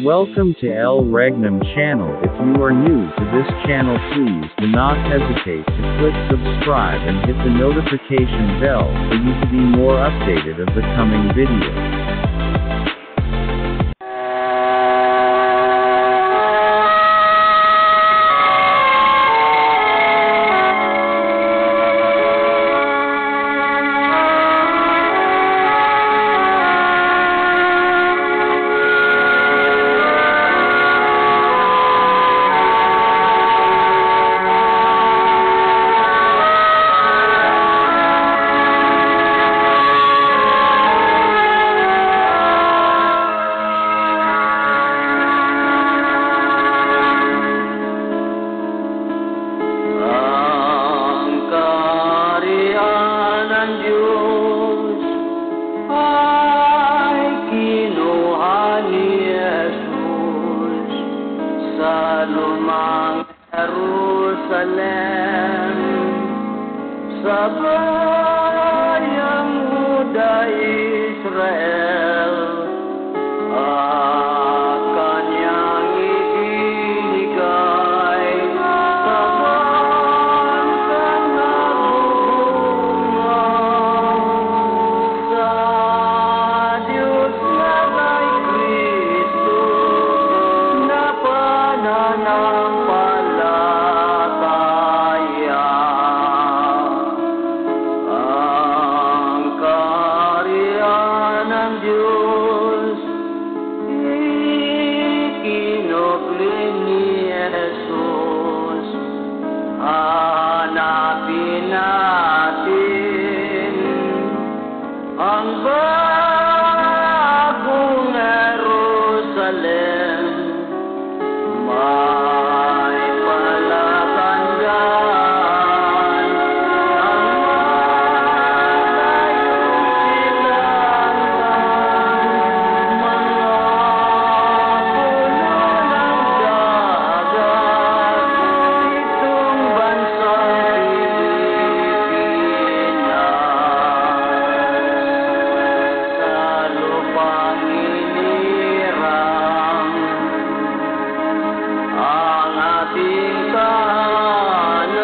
Welcome to El Regnum channel. If you are new to this channel, please do not hesitate to click subscribe and hit the notification bell for you to be more updated of the coming videos. Jerusalem sa bayang muda Israel kanyang ibinigay sa bansang nagbubunga sa Diyos na kay Kristo na pananampalataya. Ang kaharian ng Diyos ikinukli ni Jesus. Hanapin natin ang bagong Jerusalem. May palatandaan ang malayong silangan, mga puno ng dagat, itong bansang Pilipinas. Sa lupang inirang ang ating tahanan,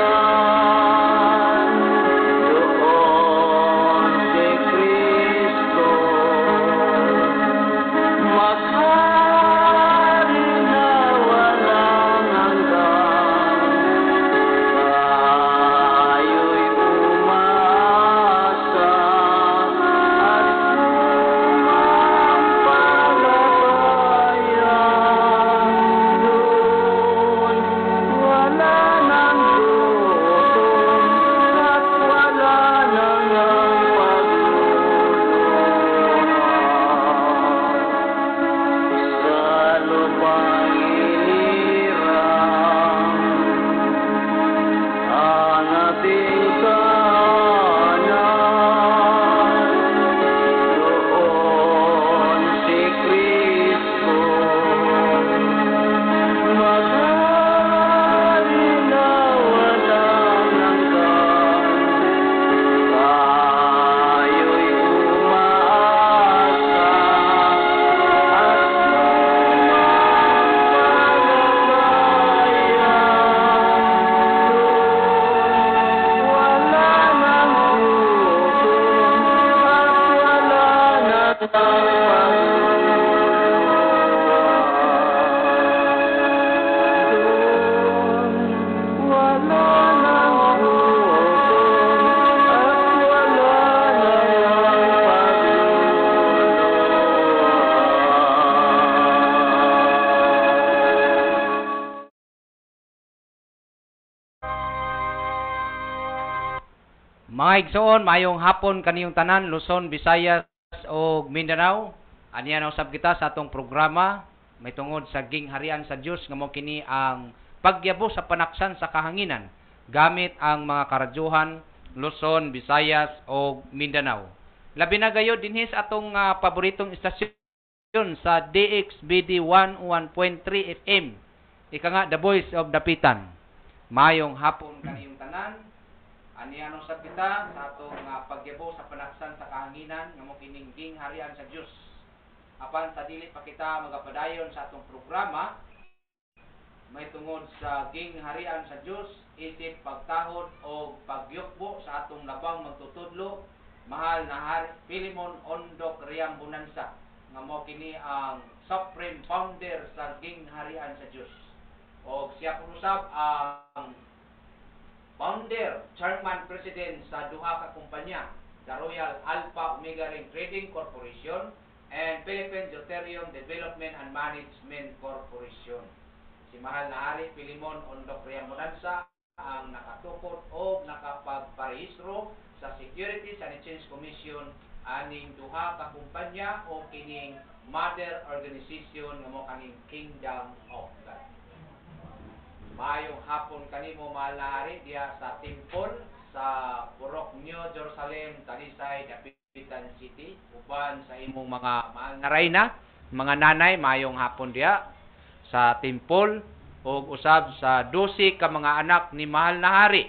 doon si Kristo maghari na walang hanggan. Tayo'y umasa at sumampalataya. Doon wala nang gutom at wala nang pagluluha. Sa lupang inirang ang ating tahanan, doon si Kristo maghari na walang hanggan. Tayo'y umaasa at sumampalataya. Doon wala nang gutom at wala nang pagluluha. Doon wala nang gutom at wala nang pagluluha. Mga igsoon, mayong hapon kaniyong tanan, Luzon, Visayas o Mindanao. Aniya na usab kita sa atong programa may tungod sa gingharian sa Dios nga mao kini ang pagyabo sa panaksan sa kahanginan gamit ang mga karadyohan Luzon, Visayas o Mindanao. Labi na gayud dinhi sa atong paboritong istasyon sa DXBD 101.3 FM. Ika nga The Voice of Dapitan. Mayong hapon kaniyong tanan. Aniya na usab kita sa atong pagyabo sa panaksan sa kahanginan nga mao kining gingharian sa Dios. apan sa dili pa kita magapadayon sa atong programa, may tungod sa gingharian sa Dios, isip pagtahod o pagyukbo sa atong labang magtutudlo, mahal na Hari Philemon Ondok Riam Bonanza, nga mo kini ang supreme founder sa gingharian sa Dios. O siya po usab ang founder, chairman, president sa duha ka kumpanya, the Royal Alpha Omega Ring Trading Corporation and Philippine Deuterium Development and Management Corporation. Si mahal na Hari Philemon Ondok Riam Bonanza ang nakatukod o nakapagparehistro sa Securities and Exchange Commission aning duha ka kumpanya o kining mother organization nga mo kaning Kingdom of God. Maayong hapon kanimo mahal na Hari diya sa temple sa Purok New Jerusalem, Talisay, Dapitan City, uban sa imong mga mahal na rayna, mga nanay, maayong hapon diya sa temple o usab sa 12 ka mga anak ni mahal na Hari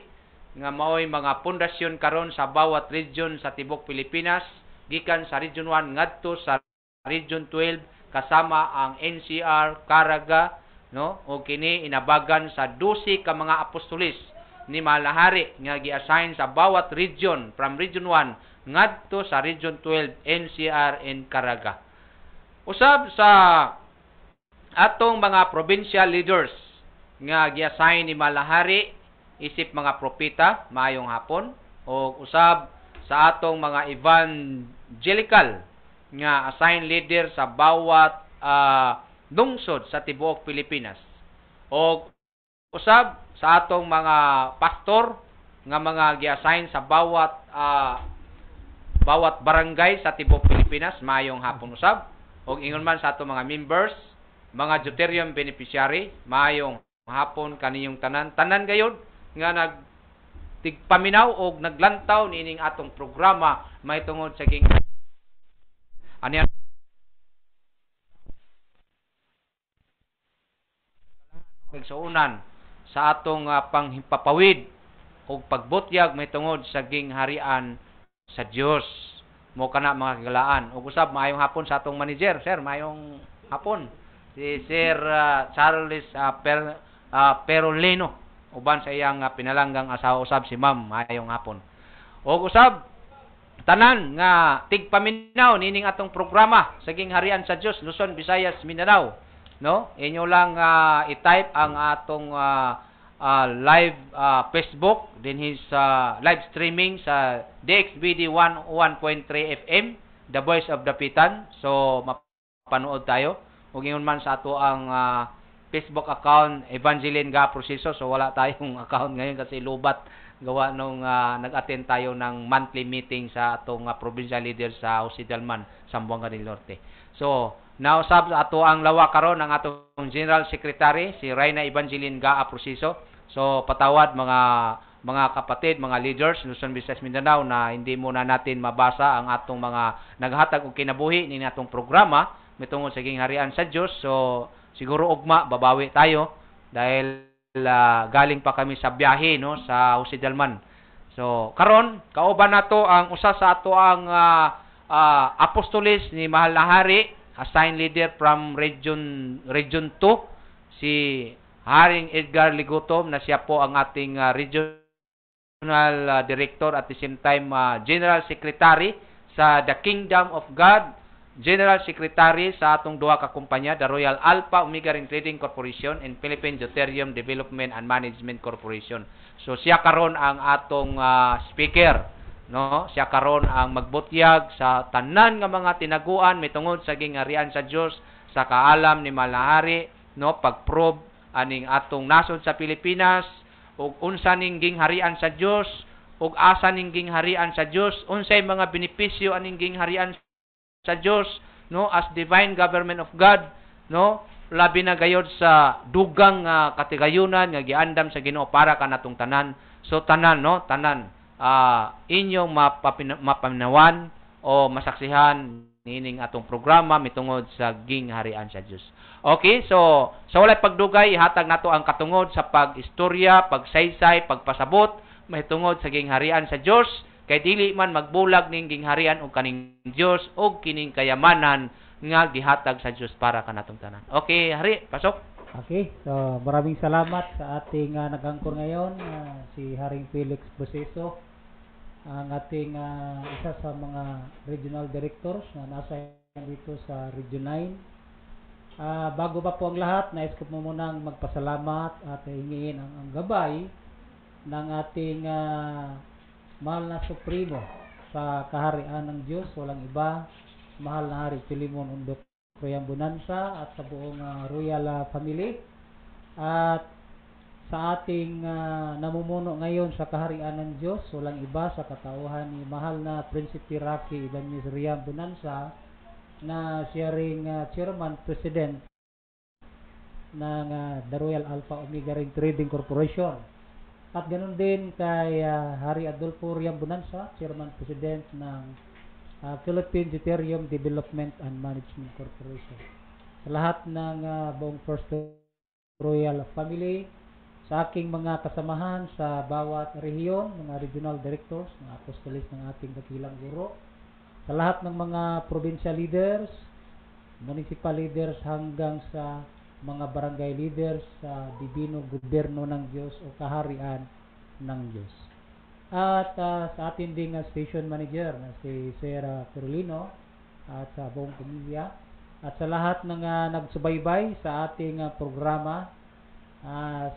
nga mao'y mga pundasyon karon sa bawat region sa tibok Pilipinas, gikan sa Region 1 ngadto sa Region 12 kasama ang NCR, Caraga, no? O kini inabagan sa 12 ka mga apostolis ni mahal na Hari nga gi-assign sa bawat region from Region 1 ngadto sa Region 12, NCR and Caraga. Usab sa atong mga provincial leaders nga gi-assign ni mahal na Hari isip mga propeta, maayong hapon, o usab sa atong mga evangelical nga assigned leader sa bawat lungsod sa tibuok Pilipinas, o usab sa atong mga pastor nga mga gi-assign sa bawat barangay sa tibuok Pilipinas, maayong hapon usab, o ingon man sa atong mga members, mga Deuterium beneficiary, maayong hapon kaniyong tanan gayud nga tigpaminaw o naglantaw niining atong programa may tungod sa ging aniya pagsuunan sa atong panghimpapawid o pagbutyag may tungod sa gingharian sa Dios. Mo kana mga kagalaan. Ug usab maayong hapon sa atong manager, sir, maayong hapon. Si Sir Charles Perolino, uban sa iyang pinalanggang asawa usab si Ma'am, maayong hapon. Ug usab tanan nga tigpaminaw nining atong programa sa gingharian sa Dios, Luzon, Visayas, Mindanao, no? Inyo lang i-type ang atong live Facebook, din his live streaming sa DXBD 101.3 FM, The Voice of Dapitan. So mapanood tayo. Ug ingon man sa ato ang Facebook account Evangeline Ga Proseso. So wala tayong account ngayon kasi lubat gawa nung nag-attend tayo ng monthly meeting sa atong provincial leader sa Occidental Zamboanga del Norte. So nausab sa ato ang lawa karon ang atong General Secretary si Reyna Evangeline Ga Proseso. So patawad mga kapatid, mga leaders Luzon, Visayas, Mindanao na hindi muna natin mabasa ang atong mga naghatag og kinabuhi ni atong programa mitungod sa gingharian sa Dios. So siguro ugma babawi tayo dahil galing pa kami sa biyahe no sa Occidental. So karon kauban nato ang usa sa ato ang apostolis ni mahal na Hari, assigned leader from Region 2, si Haring Edgar Ligutom, na siya po ang ating regional director at the same time general secretary sa The Kingdom of God, general secretary sa atong duha ka kumpanya, the Royal Alpha Omega Ring Trading Corporation and Philippine Deuterium Development and Management Corporation. So siya karon ang atong speaker, no? Siya karon ang magbutyag sa tanan nga mga tinaguan mitungod sa gingharian sa Dios, sa kaalam ni mahal na Hari, no, pag-probe aning atong nasod sa Pilipinas, ug unsa ning gingharian sa Dios, ug asa ning gingharian sa Dios, unsay mga benepisyo aning gingharian sa Dios, no, as divine government of God, no, labi na gayod sa dugang katigayunan nga giandam sa Ginoo para kanatong tanan. So tanan, no, tanan inyong mapanawan o masaksihan nining atong programa mitungod sa gingharian sa Dios. Okay, so sa walay pagdugay, ihatag nato ang katungod sa pag-istorya, pagsaysay, pagpasabot mahitungod sa gingharian sa Dios Kay dili man magbulag ning gingharian og kaning Dios og kining kayamanan nga gihatag sa Dios para kanatong tanan. Okay, hari, pasok. Okay, so maraming salamat sa ating nag-angkor ngayon, si Haring Felix Proceso, ang ating isa sa mga regional directors na nasa dito sa Region 9. Bago pa po ang lahat, nais ko po munang magpasalamat at hingin ang gabay ng ating mahal na Supremo sa kaharian ng Diyos, walang iba, mahal na Hari Pilimon Undok Royal Bonanza at sa buong royal family, at sa ating namumuno ngayon sa kaharian ng Diyos, walang iba sa katauhan ni mahal na Prinsipe Rocky Ibanez Royal Bonanza, na siya ring chairman president ng The Royal Alpha Omega Ring Trading Corporation, at ganoon din kay Hari Adolfo Royal Bonanza, chairman president ng Philippine Deuterium Development and Management Corporation. Sa lahat ng buong First Royal Family, sa aking mga kasamahan sa bawat rehiyon, mga regional directors, mga apostolis ng ating dakilang guro, sa lahat ng mga provincial leaders, municipal leaders, hanggang sa mga barangay leaders sa Divino Gobyerno ng Diyos o kaharian ng Diyos. At sa ating ding station manager na si Sarah Perolino at sa buong pamilya, at sa lahat ng nagsubaybay sa ating programa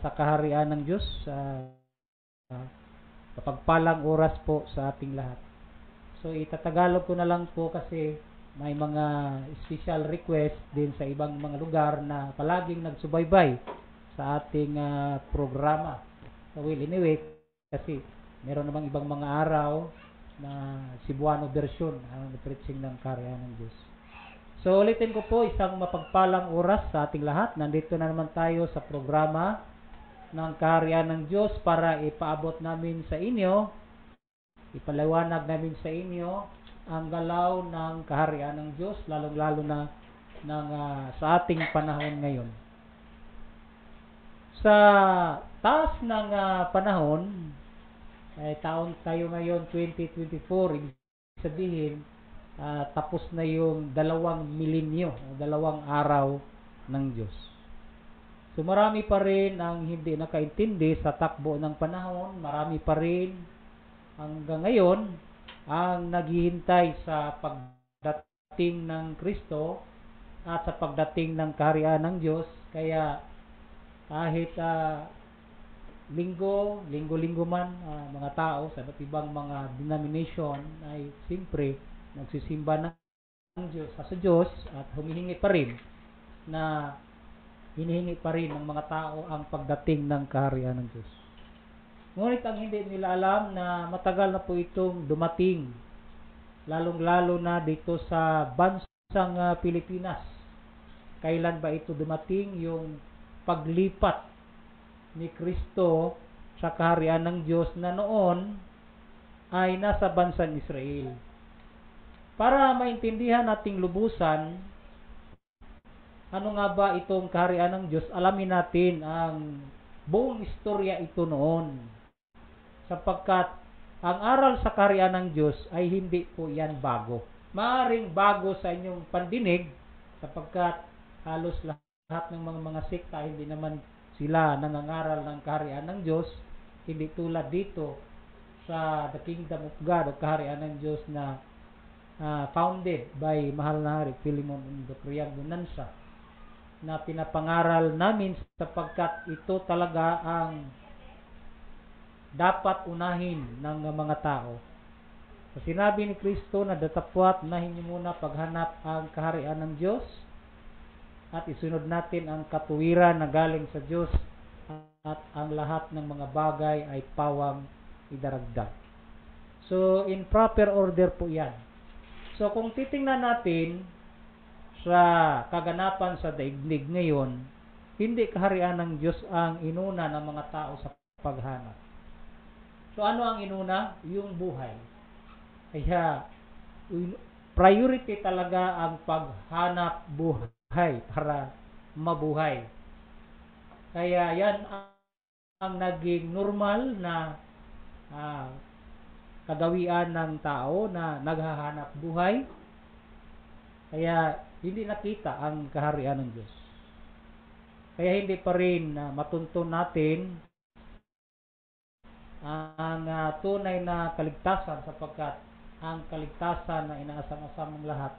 sa kaharian ng Diyos, kapagpalang oras po sa ating lahat. So itatagalog ko na lang po kasi may mga special request din sa ibang mga lugar na palaging nagsubaybay sa ating programa. So anyway, kasi meron namang ibang mga araw na Cebuano version ang preaching ng kaharian ng Diyos. So ulitin ko po, isang mapagpalang oras sa ating lahat. Nandito na naman tayo sa programa ng kaharian ng Diyos para ipaabot namin sa inyo, ipaliwanag namin sa inyo ang galaw ng kaharian ng Diyos, lalong-lalo na sa ating panahon ngayon. Sa taas ng panahon, taon tayo ngayon 2024, ibig sabihin tapos na yung 2 milenyo, 2 araw ng Diyos. So marami pa rin ang hindi nakaintindi sa takbo ng panahon, marami pa rin hanggang ngayon ang naghihintay sa pagdating ng Kristo at sa pagdating ng kaharian ng Diyos. Kaya kahit linggo-linggo man mga tao sa iba't ibang mga denomination ay siyempre nagsisimba ng Diyos sa Diyos at humihingi pa rin na hinihingi pa rin ng mga tao ang pagdating ng kaharian ng Diyos. Ngunit ang hindi nila alam na matagal na po itong dumating, lalong-lalo na dito sa bansang Pilipinas. Kailan ba ito dumating? Yung paglipat ni Kristo sa kaharian ng Diyos na noon ay nasa bansang Israel. Para maintindihan nating lubusan, ano nga ba itong kaharian ng Diyos, alamin natin ang buong istorya ito noon. Sapagkat ang aral sa kaharian ng Diyos ay hindi po yan bago. Maaring bago sa inyong pandinig, sapagkat halos lahat ng mga sekta hindi naman sila nangangaral ng kaharian ng Diyos, hindi tulad dito sa The Kingdom of God o kaharian ng Diyos na founded by mahal na Hari Pilimon Undok Royal Bonanza, na pinapangaral namin sapagkat ito talaga ang dapat unahin ng mga tao. Sa sinabi ni Kristo na datapwat unahin niyo muna paghanap ang kaharian ng Diyos at isunod natin ang katuwiran na galing sa Diyos, at ang lahat ng mga bagay ay pawang idaragdag. So in proper order po yan. So kung titingnan natin sa kaganapan sa daigdig ngayon, hindi kaharian ng Diyos ang inuna ng mga tao sa paghanap. So ano ang inuna? Yung buhay. Kaya priority talaga ang paghanap buhay para mabuhay. Kaya yan ang naging normal na kagawian ng tao na naghahanap buhay. Kaya hindi nakita ang kaharian ng Diyos. Kaya hindi pa rin matuntun natin ang tunay na kaligtasan, sapagkat ang kaligtasan na inaasam-asam ng lahat,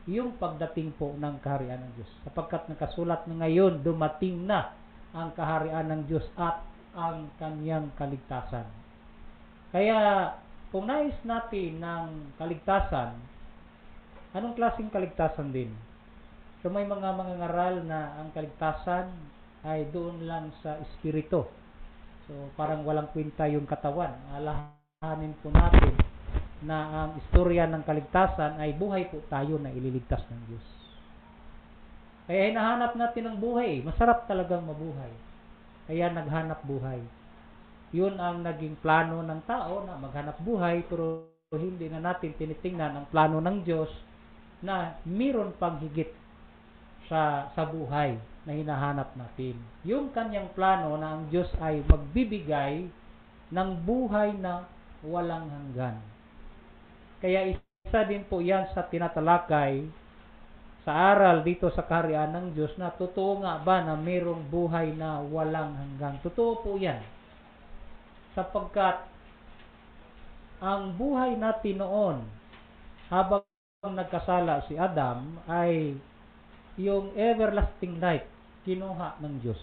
yung pagdating po ng kaharian ng Diyos. Sapagkat nakasulat na ngayon, dumating na ang kaharian ng Diyos at ang kanyang kaligtasan. Kaya kung nais natin ng kaligtasan, anong klaseng kaligtasan din? So may mga ngaral na ang kaligtasan ay doon lang sa espiritu. So parang walang kwenta yung katawan. Alahanin po natin na ang istorya ng kaligtasan ay buhay po tayo na ililigtas ng Diyos. Kaya hinahanap natin ang buhay. Masarap talagang mabuhay. Kaya naghanap buhay. Yun ang naging plano ng tao na maghanap buhay, pero hindi na natin tinitingnan ang plano ng Diyos na mayroon pang higit sa buhay na hinahanap natin. Yung kanyang plano na ang Diyos ay magbibigay ng buhay na walang hanggan. Kaya isa din po yan sa tinatalakay sa aral dito sa kaharian ng Diyos, na totoo nga ba na mayroong buhay na walang hanggan? Totoo po yan. Sapagkat ang buhay natin noon, habang nagkasala si Adam, ay yung everlasting life, kinuha ng Diyos.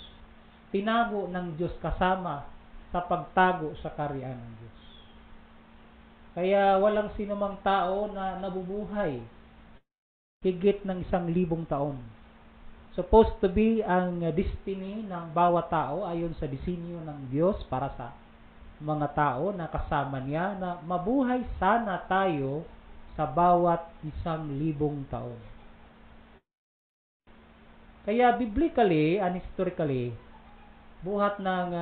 Tinago ng Diyos kasama sa pagtago sa kaharian ng Diyos. Kaya walang sinumang tao na nabubuhay higit ng 1,000 taon. Supposed to be ang destiny ng bawat tao ayon sa disenyo ng Diyos para sa mga tao na kasama niya, na mabuhay sana tayo sa bawat 1,000 taon. Kaya biblically and historically, buhat ng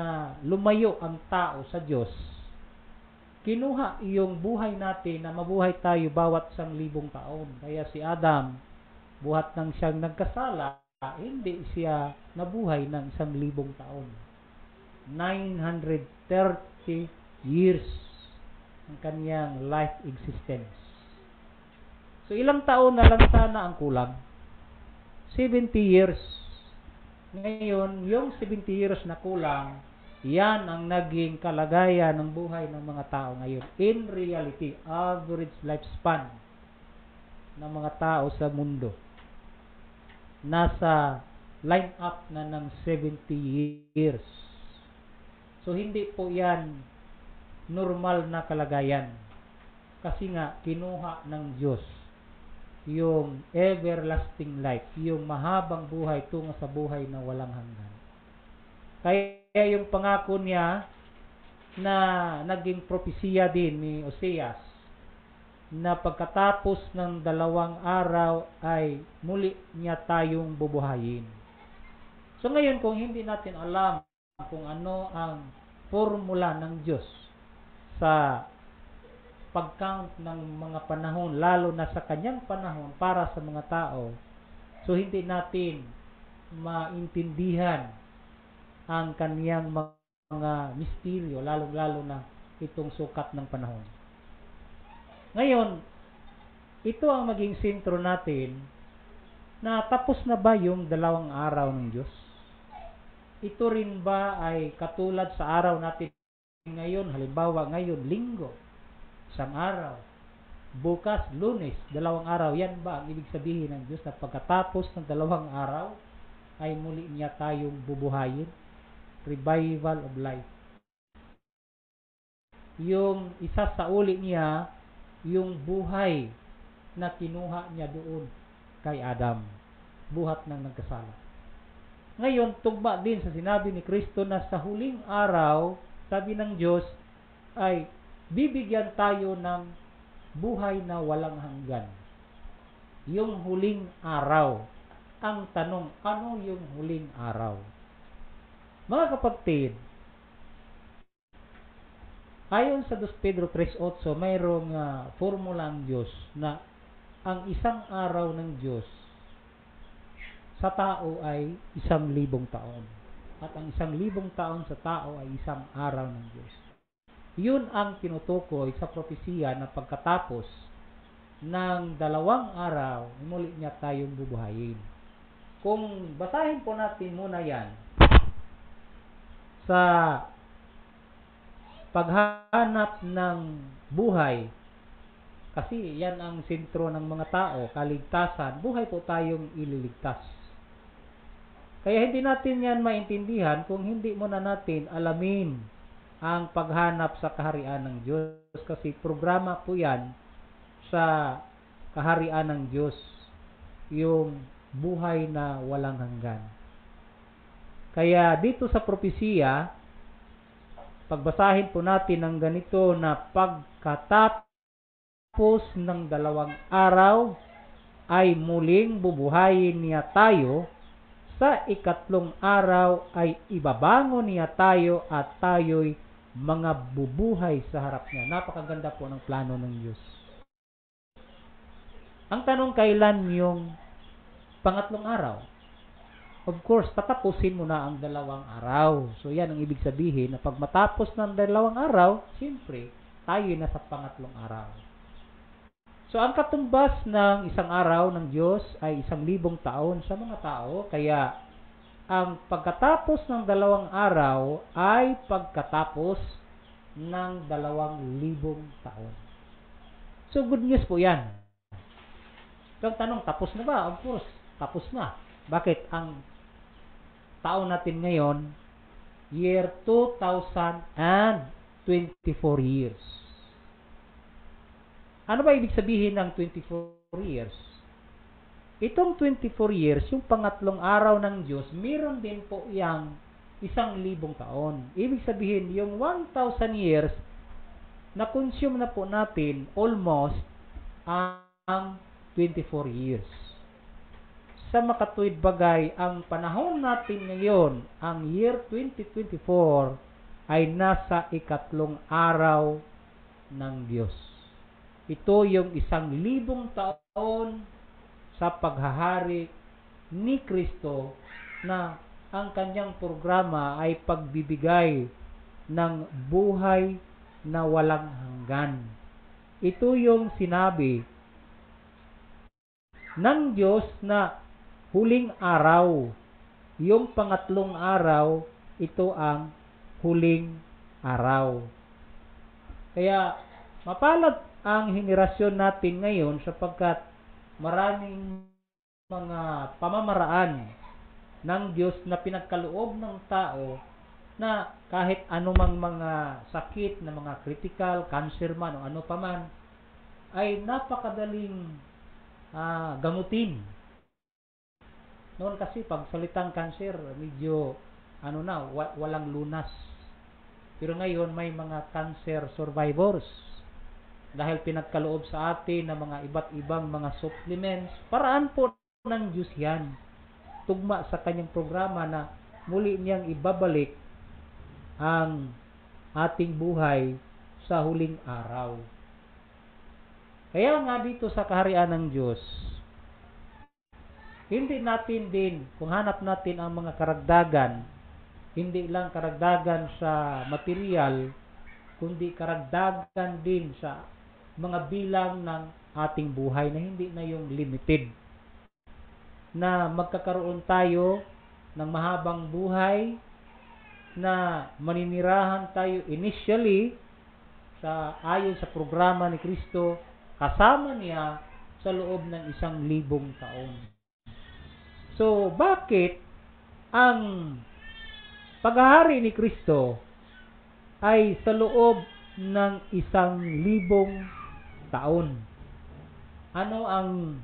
lumayo ang tao sa Diyos, kinuha yung buhay natin na mabuhay tayo bawat 1,000 taon. Kaya si Adam, buhat nang siyang nagkasala, hindi siya nabuhay ng 1,000 taon. 930 years ang kanyang life existence. So ilang taon na lang sana ang kulang? 70 years. Ngayon, yung 70 years na kulang, yan ang naging kalagayan ng buhay ng mga tao ngayon. In reality, average lifespan ng mga tao sa mundo, nasa line up na ng 70 years. So, hindi po yan normal na kalagayan. Kasi nga, kinuha ng Diyos yung everlasting life, yung mahabang buhay tungo sa buhay na walang hanggan. Kaya yung pangako niya na naging propesiya din ni Oseas, na pagkatapos ng 2 araw ay muli niya tayong bubuhayin. So ngayon, kung hindi natin alam kung ano ang formula ng Diyos sa pag-count ng mga panahon, lalo na sa kanyang panahon para sa mga tao, so hindi natin maintindihan ang kaniyang mga misteryo, lalo na itong sukat ng panahon. Ngayon, ito ang maging sentro natin, na tapos na ba yung 2 araw ng Diyos? Ito rin ba ay katulad sa araw natin ngayon? Halimbawa, ngayon, Linggo, 1 araw. Bukas, Lunes, 2 araw. Yan ba ang ibig sabihin ng Diyos na pagkatapos ng 2 araw ay muli niya tayong bubuhayin? Revival of life. Yung isa sa uli niya, yung buhay na kinuha niya doon kay Adam, buhat ng nagkasala. Ngayon, tugma din sa sinabi ni Kristo na sa huling araw, sabi ng Diyos, ay bibigyan tayo ng buhay na walang hanggan. Yung huling araw. Ang tanong, ano yung huling araw? Mga kapatid, ayon sa 2 Pedro 3:8, mayroong formula ang Diyos na ang isang araw ng Diyos sa tao ay 1,000 taon. At ang 1,000 taon sa tao ay isang araw ng Diyos. Yun ang tinutukoy sa propesiya na pagkatapos ng 2 araw, muli niya tayong bubuhayin. Kung basahin po natin muna yan sa paghanap ng buhay, kasi yan ang sentro ng mga tao, kaligtasan, buhay po tayong ililigtas. Kaya hindi natin yan maintindihan kung hindi muna natin alamin ang paghanap sa kaharian ng Diyos, kasi programa po yan sa kaharian ng Diyos, yung buhay na walang hanggan. Kaya dito sa propesiya, pagbasahin po natin ng ganito na pagkatapos ng 2 araw ay muling bubuhayin niya tayo, sa 3 araw ay ibabangon niya tayo at tayo'y mga bubuhay sa harap niya. Napakaganda po ng plano ng Diyos. Ang tanong, kailan yung pangatlong araw? Of course, tatapusin mo na ang 2 araw. So yan ang ibig sabihin na pag matapos ng 2 araw, siyempre, tayo na sa pangatlong araw. So ang katumbas ng 1 araw ng Diyos ay 1,000 taon sa mga tao. Kaya ang pagkatapos ng 2 araw ay pagkatapos ng 2,000 taon. So good news po yan. So ang tanong, tapos na ba? Of course, tapos na. Bakit? Ang taon natin ngayon, year 2024 years. Ano ba ibig sabihin ng 24 years? Itong 24 years, yung pangatlong araw ng Diyos, meron din po yang 1,000 taon. Ibig sabihin, yung 1,000 years, na-consume na po natin almost ang 24 years. Sa makatuwid bagay, ang panahon natin ngayon, ang year 2024, ay nasa 3 araw ng Diyos. Ito yung 1,000 taon sa paghahari ni Kristo, na ang kanyang programa ay pagbibigay ng buhay na walang hanggan. Ito yung sinabi ng Diyos na huling araw. Yung pangatlong araw, ito ang huling araw. Kaya mapalad ang henerasyon natin ngayon sapagkat maraming mga pamamaraan ng Diyos na pinagkaloob ng tao na kahit anumang mga sakit na mga critical, cancer man o ano paman, ay napakadaling gamutin. Noon kasi pag salitang cancer, medyo walang lunas. Pero ngayon may mga cancer survivors. Dahil pinagkaloob sa atin ng mga iba't ibang mga supplements, paraan po ng Diyos yan. Tugma sa kanyang programa na muli niyang ibabalik ang ating buhay sa huling araw. Kaya nga dito sa kaharian ng Diyos, hindi natin din, kung hanap natin ang mga karagdagan, hindi lang karagdagan sa material, kundi karagdagan din sa mga bilang ng ating buhay na hindi na yung limited. Na magkakaroon tayo ng mahabang buhay, na maninirahan tayo initially ayon sa programa ni Kristo, kasama niya sa loob ng 1,000 taon. So, bakit ang paghahari ni Kristo ay sa loob ng 1,000 taon? Ano ang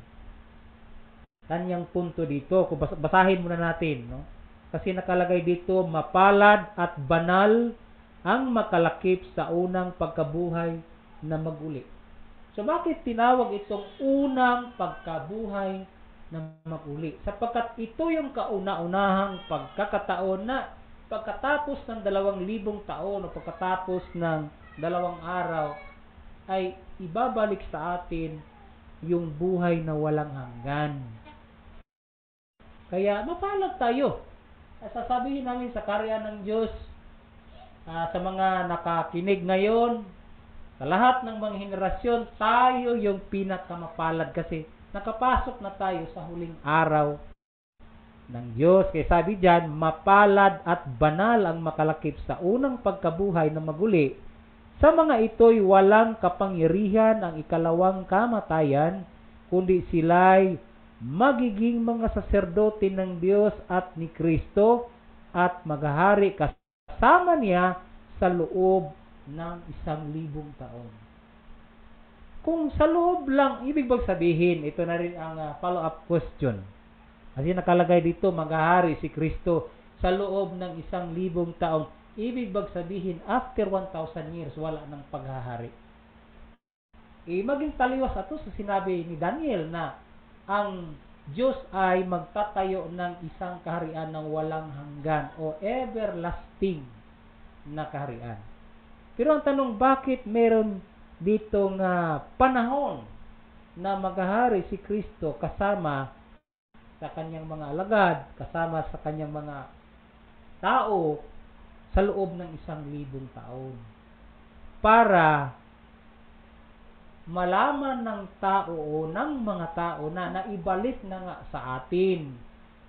kanyang punto dito? Kung basahin muna natin, no? Kasi nakalagay dito, mapalad at banal ang makalakip sa unang pagkabuhay na maguli. So bakit tinawag itong unang pagkabuhay na maguli? Sapagkat ito yung kauna-unahang pagkakataon na pagkatapos ng 2,000 taon o pagkatapos ng 2 araw ay ibabalik sa atin yung buhay na walang hanggan. Kaya mapalad tayo. Sasabihin namin sa karya ng Diyos, sa mga nakakinig ngayon, sa lahat ng mga henerasyon, tayo yung pinakamapalad kasi nakapasok na tayo sa huling araw ng Diyos. Kaya sabi diyan, mapalad at banal ang makalakip sa unang pagkabuhay na maguli. Sa mga ito'y walang kapangyarihan ang ikalawang kamatayan, kundi sila'y magiging mga saserdote ng Diyos at ni Kristo at maghahari kasama niya sa loob ng 1,000 taon. Kung sa loob lang, ibig bang sabihin, ito na rin ang follow-up question. Kasi nakalagay dito, maghahari si Kristo sa loob ng 1,000 taon. Ibig bang sabihin, after 1,000 years, wala nang paghahari. Maging taliwas ato sa sinabi ni Daniel na ang Diyos ay magtatayo ng isang kaharian ng walang hanggan o everlasting na kaharian. Pero ang tanong, bakit meron dito nga panahon na maghahari si Kristo kasama sa kanyang mga alagad, kasama sa kanyang mga tao sa loob ng 1,000 taon? Para malaman ng tao o ng mga tao na naibalik na nga sa atin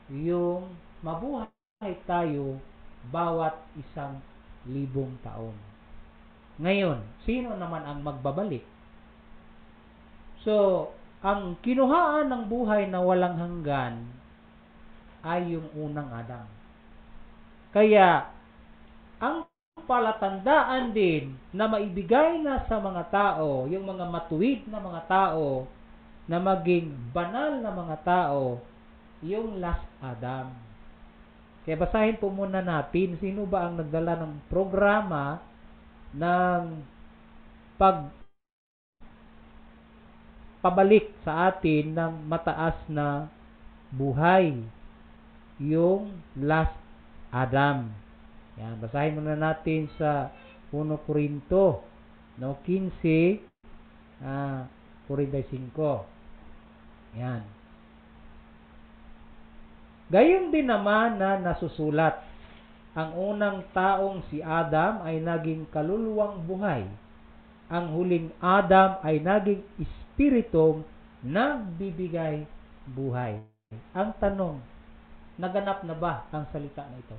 yung mabuhay tayo bawat 1,000 taon. Ngayon, sino naman ang magbabalik? So, ang kinuhaan ng buhay na walang hanggan ay yung unang Adam. Kaya, ang palatandaan din na maibigay na sa mga tao, yung mga matuwid na mga tao, na maging banal na mga tao, yung last Adam. Kaya basahin po muna natin, sino ba ang nagdala ng programa ng pabalik sa atin ng mataas na buhay, yung last Adam. Yan, basahin muna natin sa 1 Corinto 15, 45. Yan. Gayon din naman na nasusulat, ang unang taong si Adam ay naging kaluluwang buhay. Ang huling Adam ay naging espiritong nagbibigay buhay. Ang tanong, naganap na ba ang salita na ito?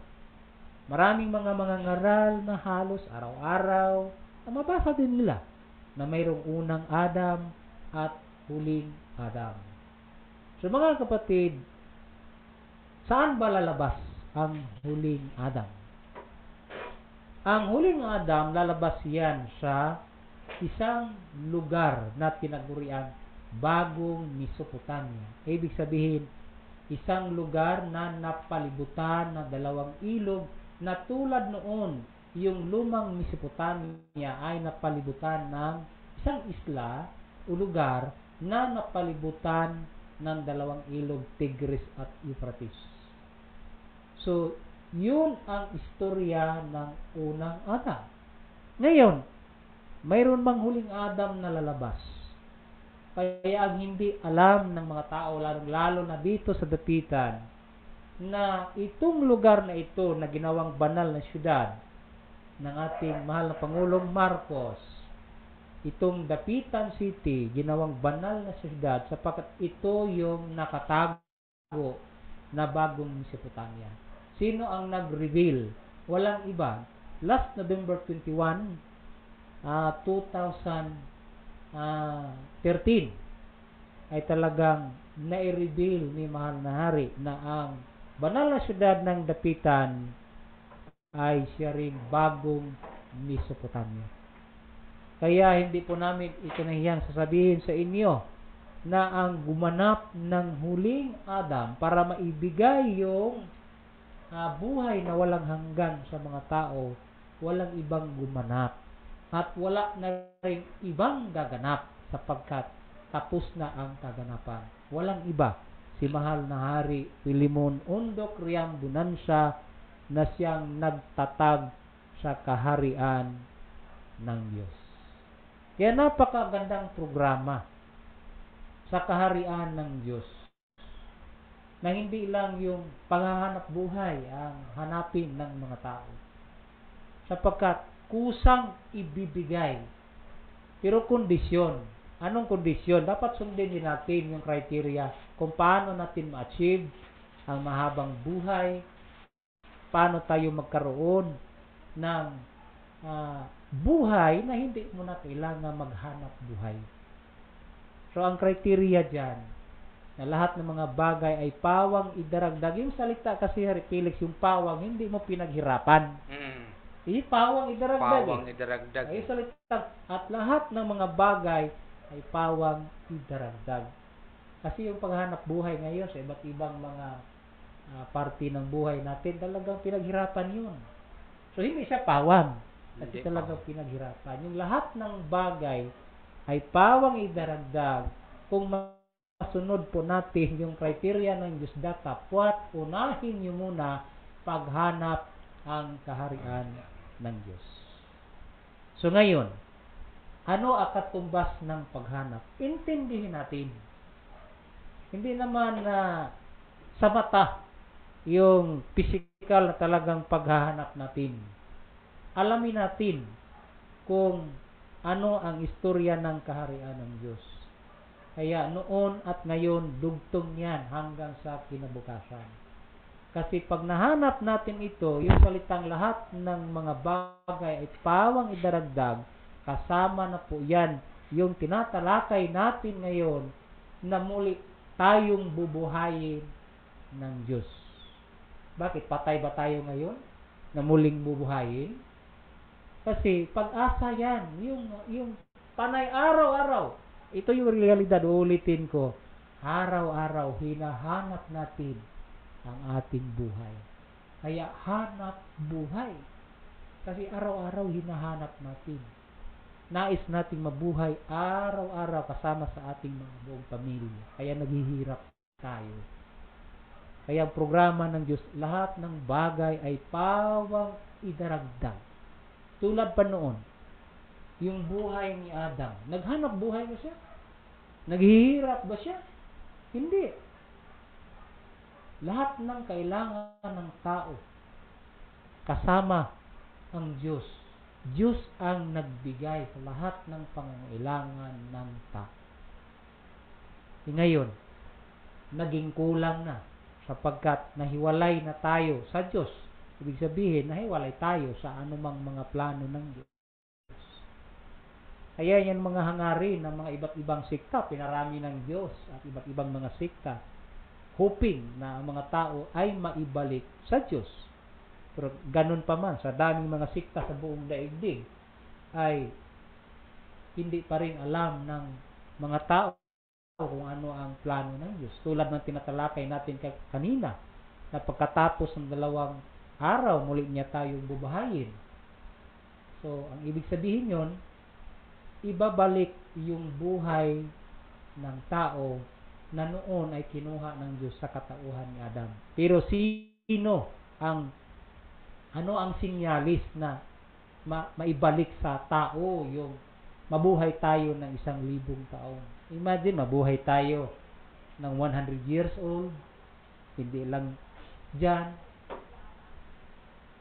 Maraming mga ngaral na halos araw-araw na mabasa din nila na mayroong unang Adam at huling Adam. So mga kapatid, saan ba lalabas ang huling Adam? Ang huling Adam, lalabas yan sa isang lugar na tinaguriang Bagong Mesopotamia. Ibig sabihin, isang lugar na napalibutan ng 2 ilog na tulad noon, yung lumang Mesopotamia ay napalibutan ng isang isla o lugar na napalibutan ng 2 ilog, Tigris at Euphrates. So, yun ang istorya ng unang Adam. Ngayon, mayroon bang huling Adam na lalabas? Kaya ang hindi alam ng mga tao, lalo na dito sa dapitan, na itong lugar na ito na ginawang banal na syudad ng ating mahal na Pangulong Marcos, itong Dapitan City, ginawang banal na syudad sapagkat ito yung nakatago na Bagong Mesopotamia. Sino ang nag-reveal? Walang iba. Last November 21, 2013 ay talagang nai-reveal ni Mahal na Hari na ang banal na syudad ng Dapitan ay siya ring Bagong Mesopotamia. Kaya hindi po namin ikinahiyang sasabihin sa inyo na ang gumanap ng huling Adam para maibigay yung buhay na walang hanggan sa mga tao, walang ibang gumanap at wala na rin ibang gaganap sapagkat tapos na ang kaganapan. Walang iba, si Mahal na Hari Pilimon Undok Riam Bunansya na siyang nagtatag sa kaharian ng Diyos. Kaya napakagandang programa sa kaharian ng Diyos na hindi lang yung panghahanap buhay ang hanapin ng mga tao. sapagkat kusang ibibigay. Pero kondisyon. Anong kondisyon? Dapat sundin din natin yung criteria kung paano natin ma-achieve ang mahabang buhay, paano tayo magkaroon ng buhay na hindi mo na kailangan maghanap buhay. So, ang criteria dyan, na lahat ng mga bagay ay pawang idaragdag. Yung salita kasi, Harry Felix, yung pawang, hindi mo pinaghirapan. Pawang idaragdag. Pawang idaragdag. Ay salita, at lahat ng mga bagay ay pawang idaragdag. Kasi yung paghanap buhay ngayon sa iba't ibang mga parte ng buhay natin, talagang pinaghirapan yun. So, hindi siya pawang. Kasi talagang pinaghirapan. Yung lahat ng bagay ay pawang idaragdag kung masunod po natin yung criteria ng Diyos. Dapat unahin nyo muna paghanap ang kaharian ng Diyos. So ngayon, ano ang katumbas ng paghanap? Intindihin natin. Hindi naman sa mata yung physical na talagang paghahanap natin. Alamin natin kung ano ang istorya ng kaharian ng Diyos. Kaya noon at ngayon, dugtong yan hanggang sa kinabukasan. Kasi pag nahanap natin ito, yung salitang lahat ng mga bagay ay pawang idaragdag, kasama na po yan yung tinatalakay natin ngayon na muli tayong bubuhayin ng Diyos. Bakit? Patay ba tayo ngayon na muling bubuhayin? Kasi pag-asa yan, yung panay araw-araw. Ito yung realidad, ulitin ko. Araw-araw, hinahanap natin ang ating buhay. Kaya hanap buhay. Kasi araw-araw hinahanap natin. Nais nating mabuhay araw-araw kasama sa ating mga buong pamilya. Kaya naghihirap tayo. Kaya ang programa ng Diyos, lahat ng bagay ay pawang idaragdag. Tulad pa noon, yung buhay ni Adam. Naghanap buhay ba siya? Naghihirap ba siya? Hindi. Lahat ng kailangan ng tao, kasama ang Diyos. Diyos ang nagbigay sa lahat ng pangangailangan ng tao. Ngayon, naging kulang na sapagkat nahiwalay na tayo sa Diyos. Ibig sabihin, nahiwalay tayo sa anumang mga plano ng Diyos. Kaya yan mga hangarin ng mga iba't ibang sikta, pinarami ng Diyos at iba't ibang mga sikta, hoping na ang mga tao ay maibalik sa Diyos. Pero ganun pa man, sa daming mga sikta sa buong daigdig, ay hindi pa rin alam ng mga tao kung ano ang plano ng Diyos. Tulad ng tinatalakay natin kanina, na pagkatapos ng 2 araw, muli niya tayong bubuhayin. So, ang ibig sabihin yon, ibabalik yung buhay ng tao na noon ay kinuha ng Diyos sa katauhan ni Adam. Pero ano ang sinyalis na maibalik sa tao yung mabuhay tayo ng 1,000 taon? Imagine, mabuhay tayo ng 100 years old, hindi lang dyan,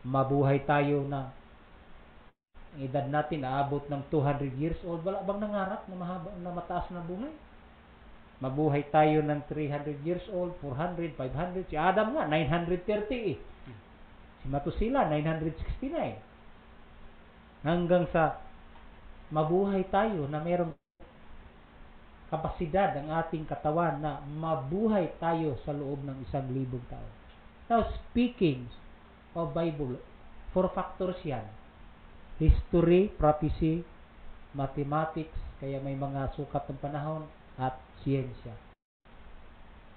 mabuhay tayo na ang edad natin aabot ng 200 years old. Wala bang nangarap na mahaba na mataas na buhay? Mabuhay tayo ng 300 years old, 400, 500. Si Adam nga 930 eh. Si Matusila 969. Hanggang sa mabuhay tayo na mayroong kapasidad ang ating katawan na mabuhay tayo sa loob ng 1,000 taon. Now, speaking of Bible, 4 factors yan. History, prophecy, mathematics, kaya may mga sukat ng panahon, at siyensya.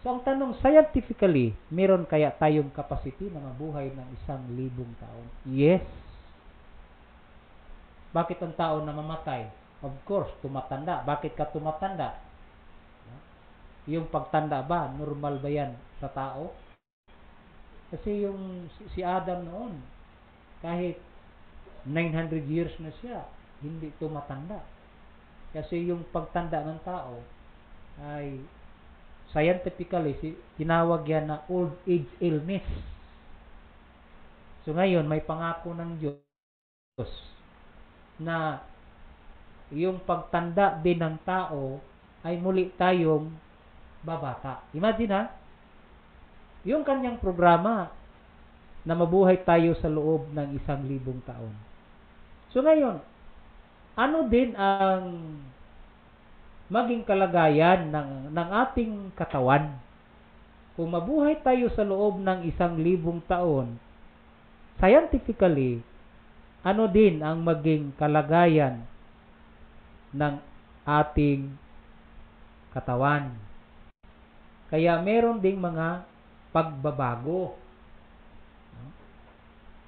So, ang tanong, scientifically, meron kaya tayong capacity na mabuhay ng 1,000 taon? Yes. Bakit ang tao namamatay? Of course, tumatanda. Bakit ka tumatanda? Yung pagtanda ba, normal ba yan sa tao? Kasi yung si Adam noon, kahit 900 years na siya, hindi tumatanda. Kasi yung pagtanda ng tao ay scientifically tinawag yan na old age illness. So ngayon, may pangako ng Diyos na yung pagtanda din ng tao ay muli tayong babata. Imagine ha, yung kanyang programa na mabuhay tayo sa loob ng 1,000 taon. So ngayon, ano din ang maging kalagayan ng ating katawan? Kung mabuhay tayo sa loob ng 1,000 taon, scientifically, ano din ang maging kalagayan ng ating katawan? Kaya meron ding mga pagbabago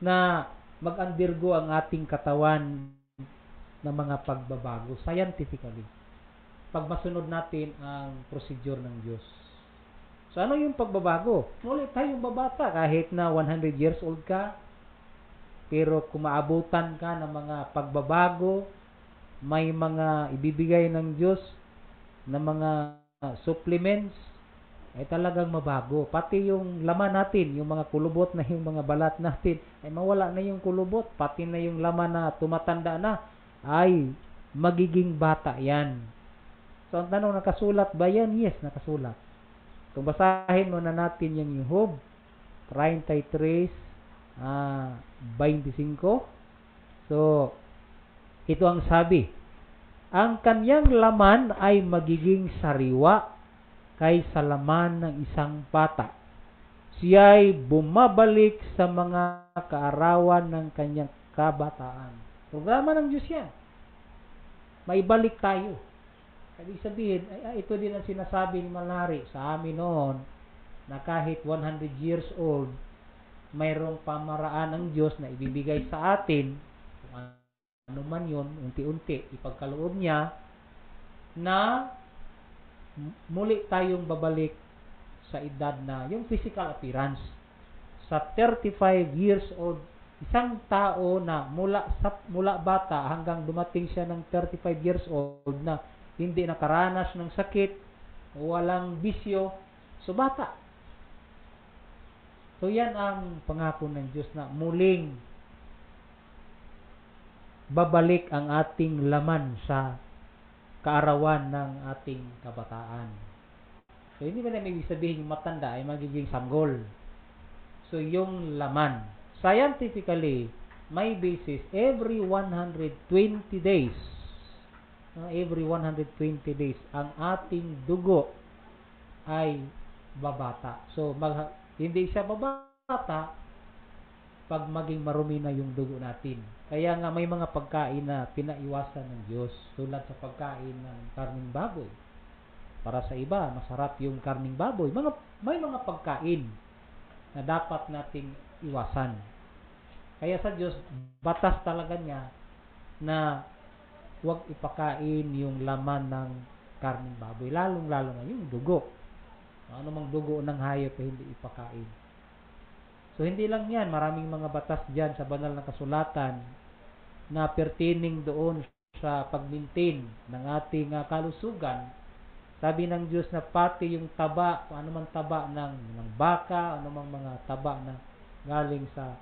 na mag-undergo ang ating katawan ng mga pagbabago scientifically pag masunod natin ang procedure ng Diyos. So ano yung pagbabago? Muli tayong babata kahit na 100 years old ka, pero kung maabutan ka ng mga pagbabago, may mga ibibigay ng Diyos na mga supplements, ay talagang mabago. Pati yung laman natin, yung mga kulubot na yung mga balat natin, ay mawala na yung kulubot. Pati na yung laman na tumatanda na, ay magiging bata yan. So ang tanong, nakasulat ba yan? Yes, nakasulat. Kung basahin muna natin yung Job 33:25. So, ito ang sabi, ang kanyang laman ay magiging sariwa kaysa laman ng isang bata. Siya ay bumabalik sa mga kaarawan ng kanyang kabataan. Programa ng Diyos yan. Maibalik tayo. Ibig sabihin, ito din ang sinasabi ni Malnari sa amin noon, na kahit 100 years old, mayroong pamaraan ng Diyos na ibibigay sa atin, kung ano man yun, unti-unti, ipagkaloob niya, na muli tayong babalik sa edad na, yung physical appearance. Sa 35 years old, isang tao na mula bata hanggang dumating siya ng 35 years old na hindi nakaranas ng sakit, walang bisyo, so bata. So yan ang pangako ng Diyos na muling babalik ang ating laman sa kaarawan ng ating kabataan. So hindi ba na may sabihin yung matanda ay magiging sanggol? So yung laman, scientifically, may basis every 120 days. Every 120 days, ang ating dugo ay babata. So hindi siya babata pag maging marumi na yung dugo natin. Kaya nga may mga pagkain na pinaiwasan ng Diyos, tulad sa pagkain ng karning baboy. Para sa iba, masarap yung karning baboy. May mga pagkain na dapat nating iwasan. Kaya sa Diyos, batas talaga niya na huwag ipakain yung laman ng karning baboy, lalong-lalo na yung dugo. Ano mang dugo ng hayop ay hindi ipakain. So hindi lang yan, maraming mga batas dyan sa banal na kasulatan na pertaining doon sa pag-maintain ng ating kalusugan. Sabi ng Diyos na pati yung taba, kung ano man taba ng baka, ano mang mga taba na galing sa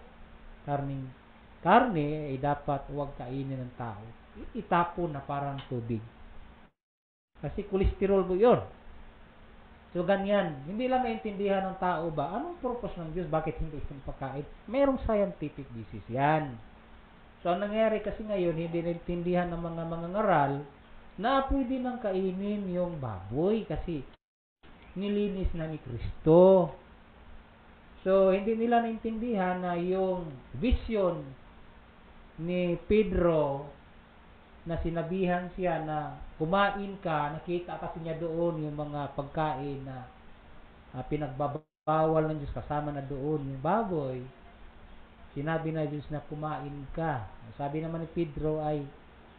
karne ay dapat huwag kainin ng tao. Itapon na parang tubig. Kasi cholesterol po yun. So ganyan, hindi lang naintindihan ng tao ba, anong purpose ng Diyos, bakit hindi isang pagkain? Merong scientific basis yan. So ang nangyari kasi ngayon, hindi naintindihan ng mga mangangaral na pwede nang kainin yung baboy kasi nilinis na ni Kristo. So hindi nila naintindihan na yung vision ni Pedro na sinabihan siya na kumain ka, nakita kasi niya doon yung mga pagkain na pinagbabawal ng Diyos, kasama na doon yung baboy. Sinabi na Diyos na kumain ka. Sabi naman ni Pedro ay,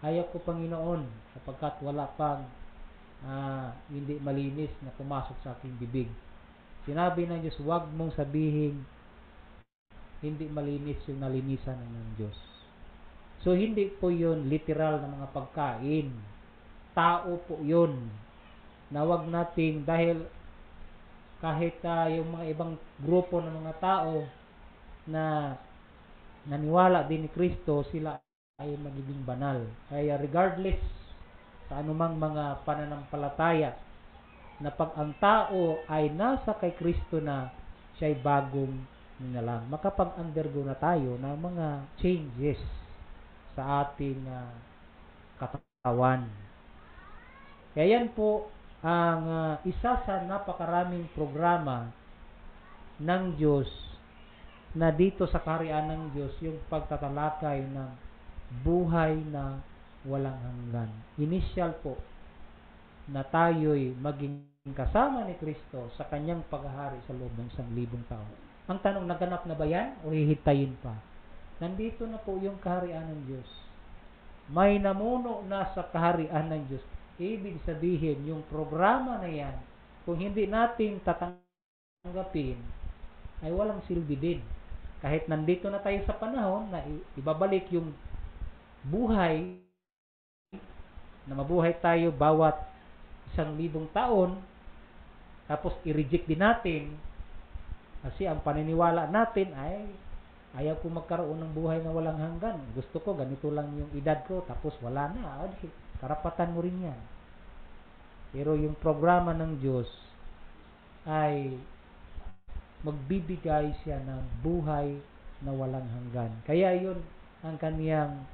ayaw ko Panginoon sapagkat wala pang hindi malinis na pumasok sa aking bibig. Sinabi ng Diyos, huwag mong sabihin hindi malinis yung nalinisan ng Diyos. So, hindi po yun literal na mga pagkain. Tao po yun. Na wag nating, dahil kahit yung mga ibang grupo ng mga tao na naniwala din ni Kristo, sila ay magiging banal. Kaya regardless sa anumang mga pananampalataya, na pag ang tao ay nasa kay Kristo na, siya'y bagong nilalang. Makapag-undergo na tayo ng mga changes sa ating katawan. Kaya yan po ang isa sa napakaraming programa ng Diyos na dito sa kaharian ng Diyos, yung pagtatalakay ng buhay na walang hanggan. Initial po na tayo'y maging kasama ni Kristo sa kanyang paghahari sa loob ng 1,000 taon. Ang tanong, naganap na ba yan o hihintayin pa? Nandito na po yung kaharian ng Diyos. May namuno na sa kaharian ng Diyos. Ibig sabihin, yung programa na yan, kung hindi natin tatanggapin, ay walang silbi din. Kahit nandito na tayo sa panahon na ibabalik yung buhay, na mabuhay tayo bawat 1,000 taon, tapos i-reject din natin, kasi ang paniniwala natin ay ayaw ko magkaroon ng buhay na walang hanggan. Gusto ko, ganito lang yung edad ko, tapos wala na. Karapatan mo rin yan. Pero yung programa ng Diyos ay magbibigay siya ng buhay na walang hanggan. Kaya yun ang kaniyang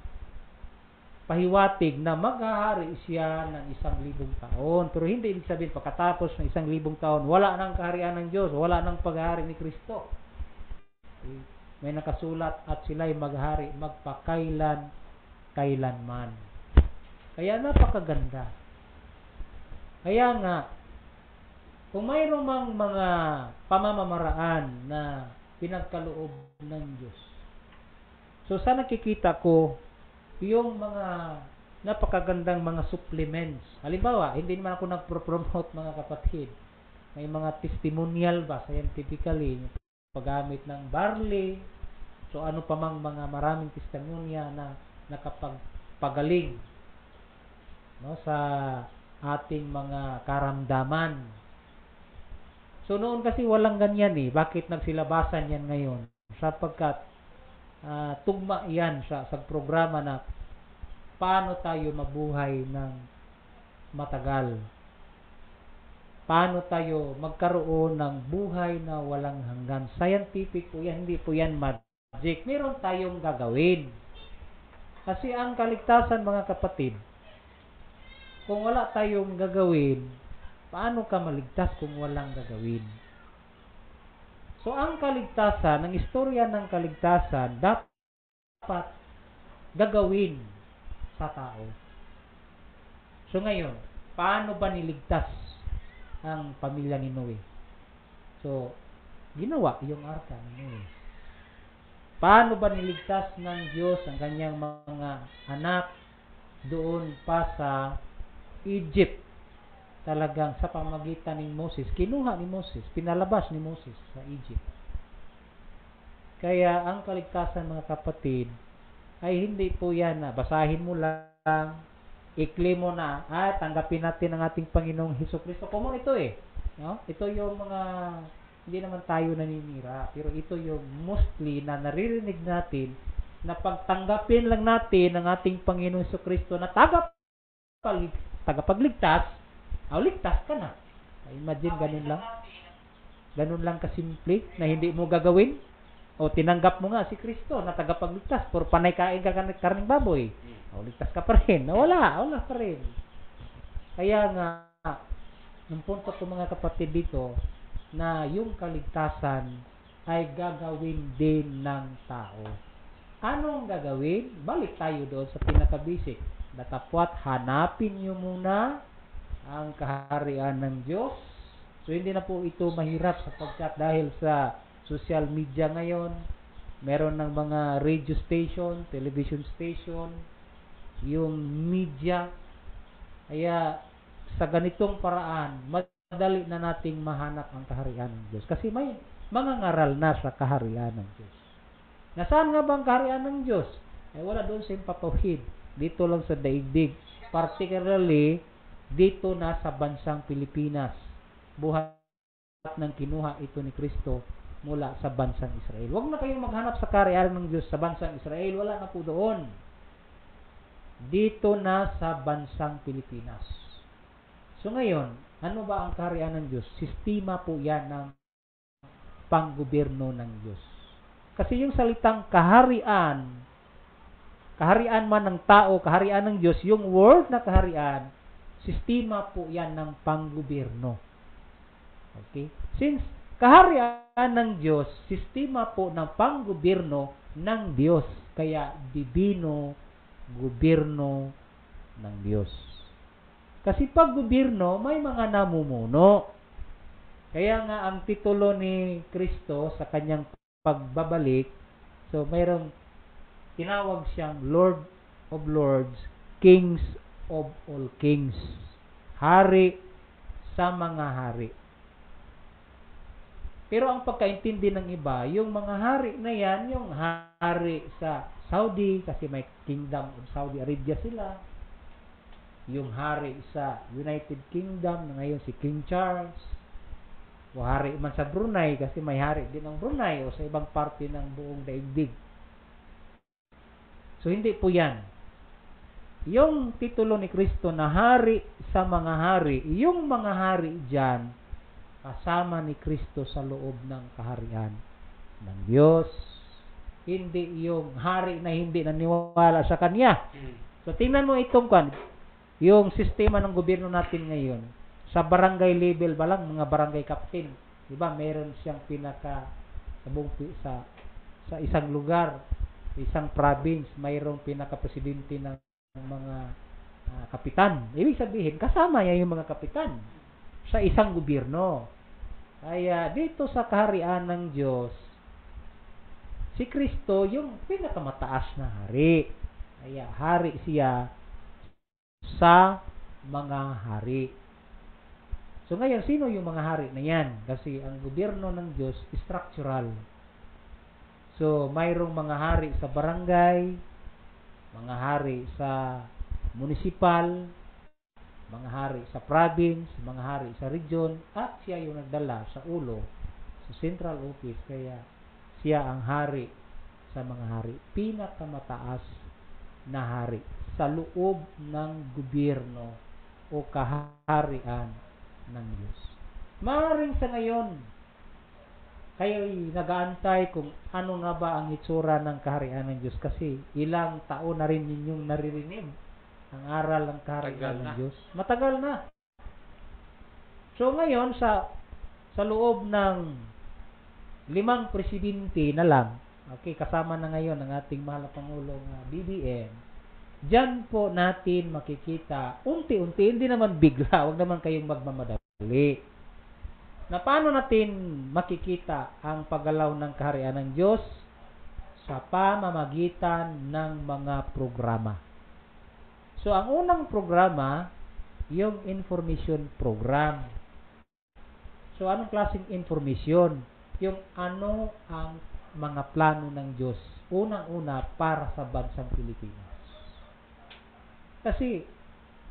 pahiwatig na maghahari siya ng 1,000 taon. Pero hindi ibig sabihin pagkatapos ng 1,000 taon, wala nang kaharian ng Diyos, wala nang paghahari ni Kristo. May nakasulat, at sila'y maghahari magpakailan-kailanman. Kaya napakaganda. Kaya nga, kung mayroong mang mga pamamamaraan na pinagkaloob ng Diyos, so sa nakikita ko, yung mga napakagandang mga supplements. Halimbawa, hindi naman ako nagpro-promote mga kapatid. May mga testimonial ba, scientifically, paggamit ng barley, so ano pa mang mga maraming testimonya na nakapagpagaling, no, sa ating mga karamdaman. So noon kasi walang ganyan eh. Bakit nagsilabasan yan ngayon? Sapagkat tugma yan sa programa na paano tayo mabuhay ng matagal. Paano tayo magkaroon ng buhay na walang hanggan. Scientific po yan, hindi po yan magic. Meron tayong gagawin. Kasi ang kaligtasan, mga kapatid, kung wala tayong gagawin, paano ka maligtas kung walang gagawin? So, ang kaligtasan, ang istorya ng kaligtasan, dapat gagawin sa tao. So, ngayon, paano ba niligtas ang pamilya ni Noe? So, ginawa yung arka ni Noe. Paano ba niligtas ng Diyos ang kanyang mga anak doon pa sa Egypt? Talagang sa pamagitan ni Moses, kinuha ni Moses, pinalabas ni Moses sa Egypt. Kaya ang kaligtasan, mga kapatid, ay hindi po yan na basahin mo lang, i-claim mo na, tanggapin natin ang ating Panginoong Hesukristo. Common ito eh. No? Ito yung mga, hindi naman tayo naninira, pero ito yung mostly na naririnig natin na pagtanggapin lang natin ang ating Panginoong Hesukristo na tagapagligtas, ligtas ka na. Imagine, ganun lang. Ganun lang kasimple na hindi mo gagawin. O tinanggap mo nga si Kristo na tagapagligtas, pero panay kain ka karning baboy. Ligtas ka pa rin. Wala pa rin. Kaya nga, ang punto ko, mga kapatid, dito, na yung kaligtasan ay gagawin din ng tao. Anong gagawin? Balik tayo doon sa pinaka-basic. Datapwat, hanapin nyo muna ang kaharian ng Diyos. So, hindi na po ito mahirap sapagkat dahil sa social media ngayon, meron ng mga radio station, television station, yung media. Kaya, sa ganitong paraan, madali na nating mahanap ang kaharian ng Diyos. Kasi may mga ngaral na sa kaharian ng Diyos. Nasaan nga ba ang kaharian ng Diyos? Ay wala doon sa impapawid. Dito lang sa daigdig. Particularly, dito na sa bansang Pilipinas. Buhat ng kinuha ito ni Kristo mula sa bansang Israel. Huwag na kayong maghanap sa kaharian ng Diyos sa bansang Israel. Wala na po doon. dito na sa bansang Pilipinas. So ngayon, ano ba ang kaharian ng Diyos? Sistema po yan ng panggobyerno ng Diyos. Kasi yung salitang kaharian man ng tao, kaharian ng Diyos, yung word na kaharian, sistema po yan ng panggobyerno. Okay? Since kaharian ng Diyos, sistema po ng panggobyerno ng Diyos. Kaya, divino gobyerno ng Diyos. Kasi pag gobyerno, may mga namumuno. Kaya nga, ang titulo ni Kristo sa kanyang pagbabalik, so mayroong tinawag siyang Lord of Lords, Kings of all kings. Hari sa mga hari. Pero ang pagkaintindi ng iba, yung mga hari na yan, yung hari sa Saudi, kasi may Kingdom of Saudi Arabia sila. Yung hari sa United Kingdom, na ngayon si King Charles. O hari man sa Brunei, kasi may hari din ng Brunei o sa ibang parte ng buong daigdig. So, hindi po yan. Yung titulo ni Kristo na hari sa mga hari, yung mga hari dyan, kasama ni Kristo sa loob ng kaharian ng Diyos. Hindi yung hari na hindi naniwala sa Kanya. So, tingnan mo itong yung sistema ng gobyerno natin ngayon. Sa barangay level ba lang, mga barangay captain. Diba, meron siyang sa isang lugar, isang province, mayroong pinaka-presidente ng mga kapitan. Ibig sabihin, kasama niya yung mga kapitan sa isang gobyerno. Kaya dito sa kaharian ng Diyos, si Kristo yung pinakamataas na hari. Kaya hari siya sa mga hari. So ngayon, sino yung mga hari na yan? Kasi ang gobyerno ng Diyos structural. So, mayroong mga hari sa barangay, mga hari sa municipal, mga hari sa province, mga hari sa region, at siya yung nagdala sa ulo, sa central office, kaya siya ang hari sa mga hari. Pinakamataas na hari sa loob ng gobyerno o kaharian ng Diyos. Maaaring sa ngayon, kayo'y nag-aantay kung ano nga ba ang itsura ng kaharian ng Diyos kasi ilang taon na rin ninyong naririnig ang aral ng kaharian ng Diyos. Matagal na. So ngayon sa loob ng 5 presidente na lang, okay, kasama na ngayon ang ating mahal na Pangulong BBM, diyan po natin makikita unti-unti, hindi naman bigla, wag naman kayong magmamadali. Na paano natin makikita ang paggalaw ng kaharian ng Diyos? Sa pamamagitan ng mga programa. So, ang unang programa, yung information program. So, anong klaseng information? Yung ano ang mga plano ng Diyos. Unang-una para sa bansang Pilipinas. Kasi,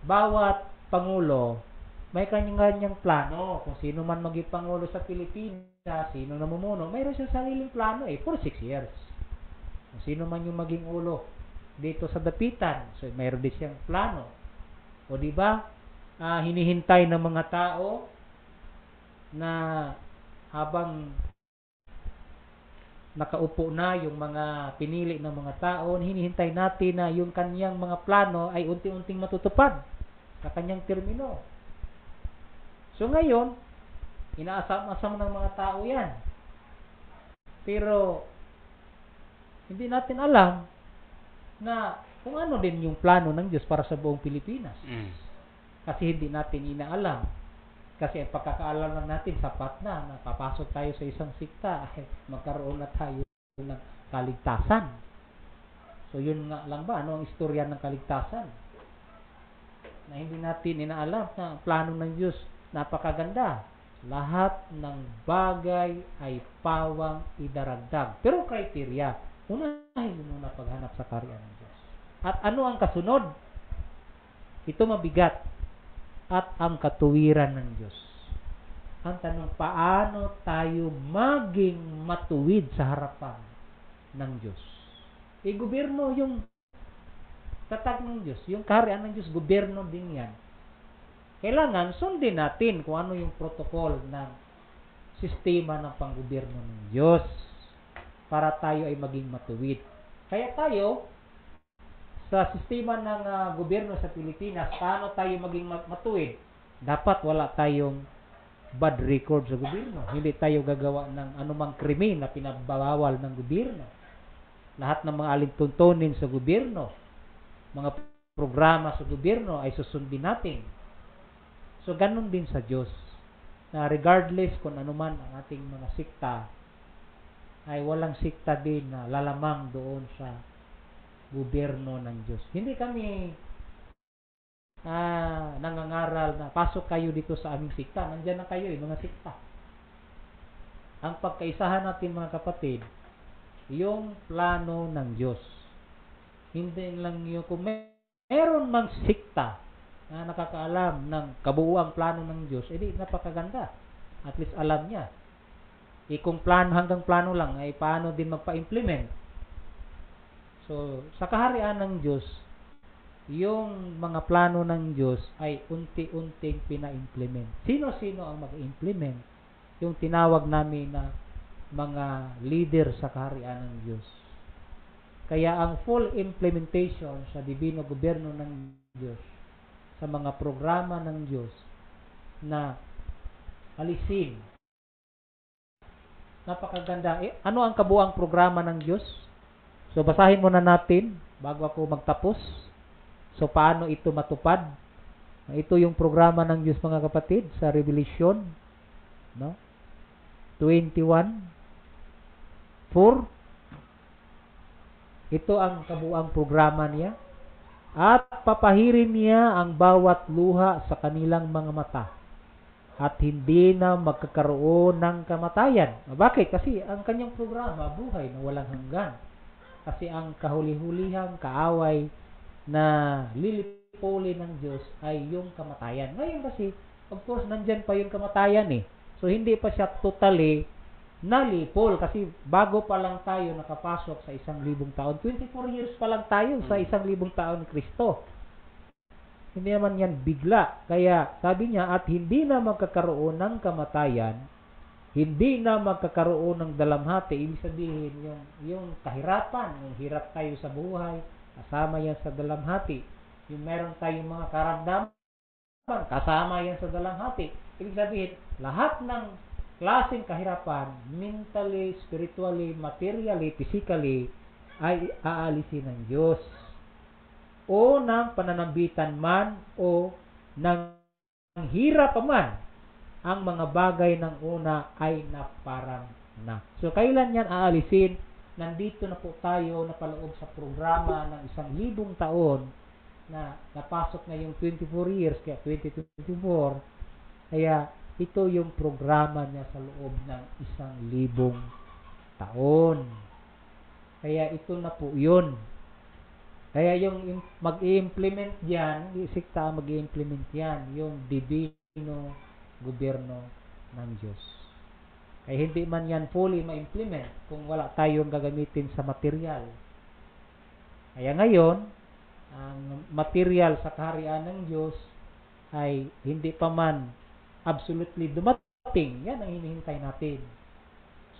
bawat Pangulo, may kanyang plano. Kung sino man maging Pangulo sa Pilipinas, sino namumuno, mayroon siyang sariling plano for 6 years. Kung sino man yung maging ulo dito sa dapitan, so mayroon din siyang plano. O di ba, hinihintay ng mga tao na habang nakaupo na yung mga pinili ng mga tao, hinihintay natin na yung kanyang mga plano ay unti-unting matutupad sa kanyang termino. So ngayon, inaasam-asam ng mga tao yan. Pero, hindi natin alam na kung ano din yung plano ng Diyos para sa buong Pilipinas. Kasi hindi natin inaalam. Kasi ang pagkakaalam lang natin, sapat na papasok tayo sa isang sikta, magkaroon na tayo ng kaligtasan. So yun nga lang ba, ano ang istorya ng kaligtasan? Na hindi natin inaalam na ang plano ng Diyos napakaganda. Lahat ng bagay ay pawang idaragdag. Pero criteria, unahin mo muna paghanap sa kaharian ng Diyos. At ano ang kasunod? Ito mabigat. At ang katuwiran ng Diyos. Ang tanong, paano tayo maging matuwid sa harapan ng Diyos? Gobyerno yung tatag ng Diyos. Yung kaharian ng Diyos, gobyerno din yan. Kailangan sundin natin kung ano yung protocol ng sistema ng panggobyerno ng Diyos para tayo ay maging matuwid. Kaya tayo, sa sistema ng gobyerno sa Pilipinas, paano tayo maging matuwid? Dapat wala tayong bad record sa gobyerno. Hindi tayo gagawa ng anumang krimen na pinabawal ng gobyerno. Lahat ng mga alintuntunin sa gobyerno, mga programa sa gobyerno ay susundin natin. So, ganun din sa Diyos. Na regardless kung anuman ang ating mga sikta, ay walang sikta din na lalamang doon sa gobyerno ng Diyos. Hindi kami nangangaral na pasok kayo dito sa aming sikta. Nandyan na kayo, mga sikta. Ang pagkaisahan natin, mga kapatid, yung plano ng Diyos. Hindi lang yung kung meron mang sikta na nakakaalam ng kabuuang plano ng Diyos, edi napakaganda. At least alam niya. Kung plano hanggang plano lang, ay paano din magpa-implement. So, sa kaharian ng Diyos, yung mga plano ng Diyos ay unti-unting pina-implement. Sino-sino ang mag-implement? Yung tinawag namin na mga leader sa kaharian ng Diyos. Kaya ang full implementation sa divino gobyerno ng Diyos, sa mga programa ng Diyos na alisin, napakaganda. Ano ang kabuang programa ng Diyos? So, basahin muna natin bago ako magtapos. So, paano ito matupad? Ito yung programa ng Diyos, mga kapatid, sa Revelation, no? 21:4. Ito ang kabuang programa niya. At papahirin niya ang bawat luha sa kanilang mga mata. At hindi na magkakaroon ng kamatayan. Bakit? Kasi ang kanyang programa, buhay na walang hanggan. Kasi ang kahuli-hulihang kaaway na lilipulin ng Diyos ay yung kamatayan. Ngayon kasi, of course, nandyan pa yung kamatayan eh. So, hindi pa siya totally nalipol. Kasi bago pa lang tayo nakapasok sa 1,000 taon. 24 years pa lang tayo sa 1,000 taon ni Kristo. Hindi naman yan bigla. Kaya sabi niya, at hindi na magkakaroon ng kamatayan, hindi na magkakaroon ng dalamhati. Ibig sabihin, yung kahirapan, yung hirap tayo sa buhay, kasama yan sa dalamhati. Yung meron tayong mga karamdaman, kasama yan sa dalamhati. Ibig sabihin, lahat ng klaseng kahirapan, mentally, spiritually, materially, physically, ay aalisin ng Diyos. O ng pananambitan man, o ng hirap pa man, ang mga bagay ng una ay naparang na. So, kailan yan aalisin? Nandito na po tayo napaloob sa programa ng 1,000 taon na napasok na yung 24 years, kaya 2024. Kaya ito yung programa niya sa loob ng 1,000 taon. Kaya ito na po yun. Kaya yung mag-i-implement yan, hindi sikta mag-i-implement yan, yung divino gobyerno ng Diyos. Kaya hindi man yan fully ma-implement kung wala tayong gagamitin sa material. Kaya ngayon, ang material sa kaharian ng Diyos ay hindi pa man absolutely dumating. Yan ang hinihintay natin.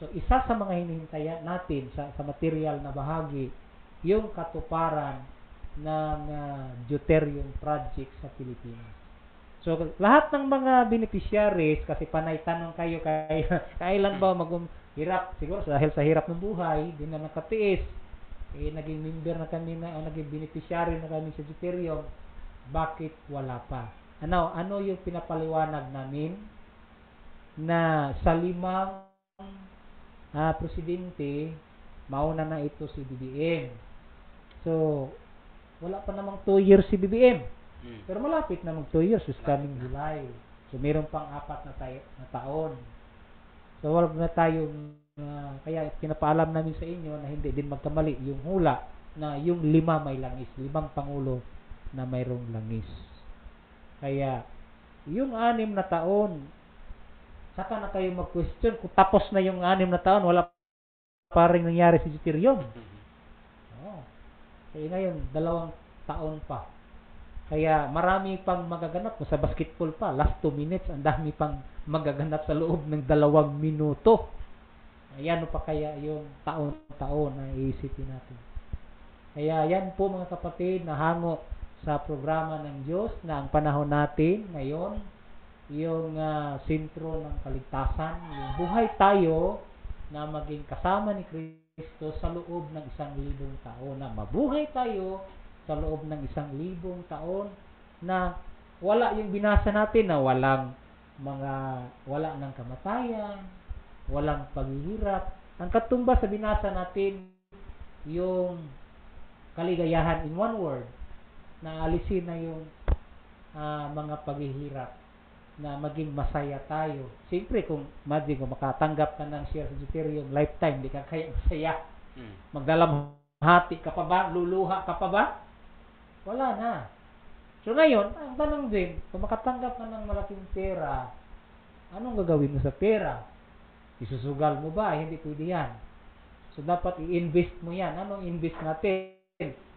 So, isa sa mga hinihintay natin sa material na bahagi, yung katuparan ng Deuterium Project sa Pilipinas. So, lahat ng mga beneficiaries, kasi panay tanong kayo, kailan ba hirap? Siguro dahil sa hirap ng buhay, di na nakatiis. Naging member na kami o naging beneficiary na kami sa Deuterium. Bakit wala pa? Ano yung pinapaliwanag namin? Na sa 5 presidente, mauna na ito si BBM. So, wala pa namang 2 years si BBM. Pero malapit na mag 2 years, is coming July. So, meron pang 4 na taon. So, wala na tayong, kaya pinapaalam namin sa inyo na hindi din magkamali yung hula na yung 5 may langis, 5 pangulo na mayroong langis. Kaya, yung 6 na taon, saka na kayo mag-question kung tapos na yung 6 na taon, wala pa rin nangyari sa Deuterium. Kaya ngayon, taon pa. Kaya marami pang magaganap sa basketball pa. Last 2 minutes, ang dami pang magaganap sa loob ng 2 minuto. Ayan pa kaya yung taon-taon na iisipin natin. Kaya yan po mga kapatid, na hango sa programa ng Diyos na ang panahon natin ngayon, yung sentro ng kaligtasan, yung buhay tayo na maging kasama ni Kristo sa loob ng 1,000 taon, na mabuhay tayo sa loob ng 1,000 taon, na wala yung binasa natin, na wala ng kamatayan, walang paghihirap. Ang katumbas sa binasa natin, yung kaligayahan in one word, na alisin na yung mga paghihirap, na maging masaya tayo. Siyempre, kung makatanggap ka ng share sa Deuterium lifetime, di ka kaya masaya. Magdalamhati ka pa ba? Luluha ka pa ba? Wala na. So ngayon, ang tanong din, kung makatanggap ka ng malaking pera, anong gagawin mo sa pera? Isusugal mo ba? Hindi pwede yan. So dapat i-invest mo yan. Anong invest natin?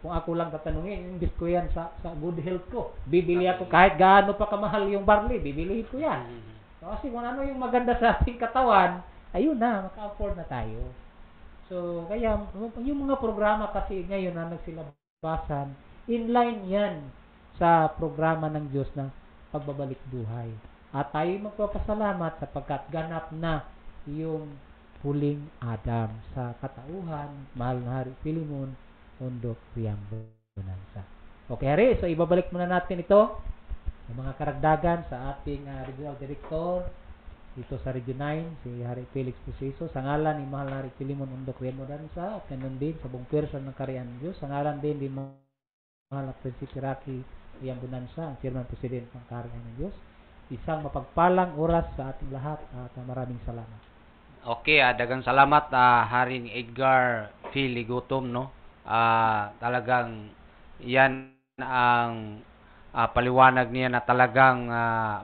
Kung ako lang tatanungin, invest ko yan sa good health ko. Bibili ako kahit gaano pa kamahal yung barley, bibili ko yan. So, kasi kung ano yung maganda sa ating katawan, ayun na, maka-afford na tayo. So kaya yung mga programa kasi ngayon na nagsilabasan, inline yan sa programa ng Diyos ng pagbabalik buhay. At tayo magpapasalamat sapagkat ganap na yung huling Adam sa katauhan, mahal na Hari Pilimon, Undok Bonanza. Okay, Hari, so ibabalik muna natin ito, yung mga karagdagan sa ating Regional Director dito sa Region 9, si Hari Felix Buseso, sa ngalan ni mahal na Hari Pilimon, Undok Bonanza, at ganun din sa buong pwersa ng Kaharian ng Diyos, sa ngalan din ni mahal na Prinsipe Rocky Bonanza, ang Chairman President ng Kaharian ng Diyos. Isang mapagpalang oras sa ating lahat at maraming salamat. Okay, dagang salamat Haring Edgar P. Ligutom, no? Talagang yan ang paliwanag niya na talagang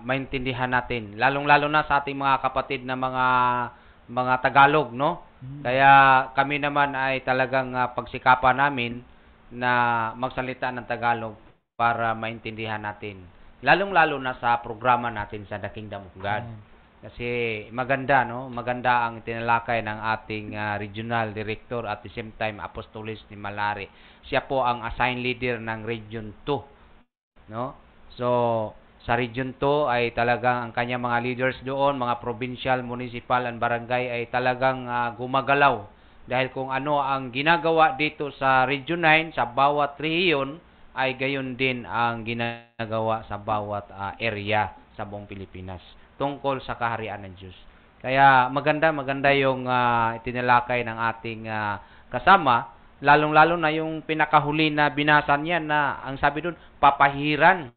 maintindihan natin, lalong-lalo na sa ating mga kapatid na mga Tagalog, no? Kaya kami naman ay talagang pagsikapan namin na magsalita ng Tagalog para maintindihan natin, lalong-lalo na sa programa natin sa The Kingdom of God. Kasi maganda, no? Maganda ang tinalakay ng ating regional director at the same time apostolist ni Malari. Siya po ang assigned leader ng Region 2, no? So sa Region 2 ay talagang ang kanyang mga leaders doon, mga provincial, municipal, and barangay ay talagang gumagalaw. Dahil kung ano ang ginagawa dito sa Region 9, sa bawat rehiyon, ay gayon din ang ginagawa sa bawat area sa buong Pilipinas tungkol sa kaharian ng Diyos. Kaya maganda yung itinalakay ng ating kasama, lalong-lalo na yung pinakahuli na binasa niya na ang sabi doon, papahiran.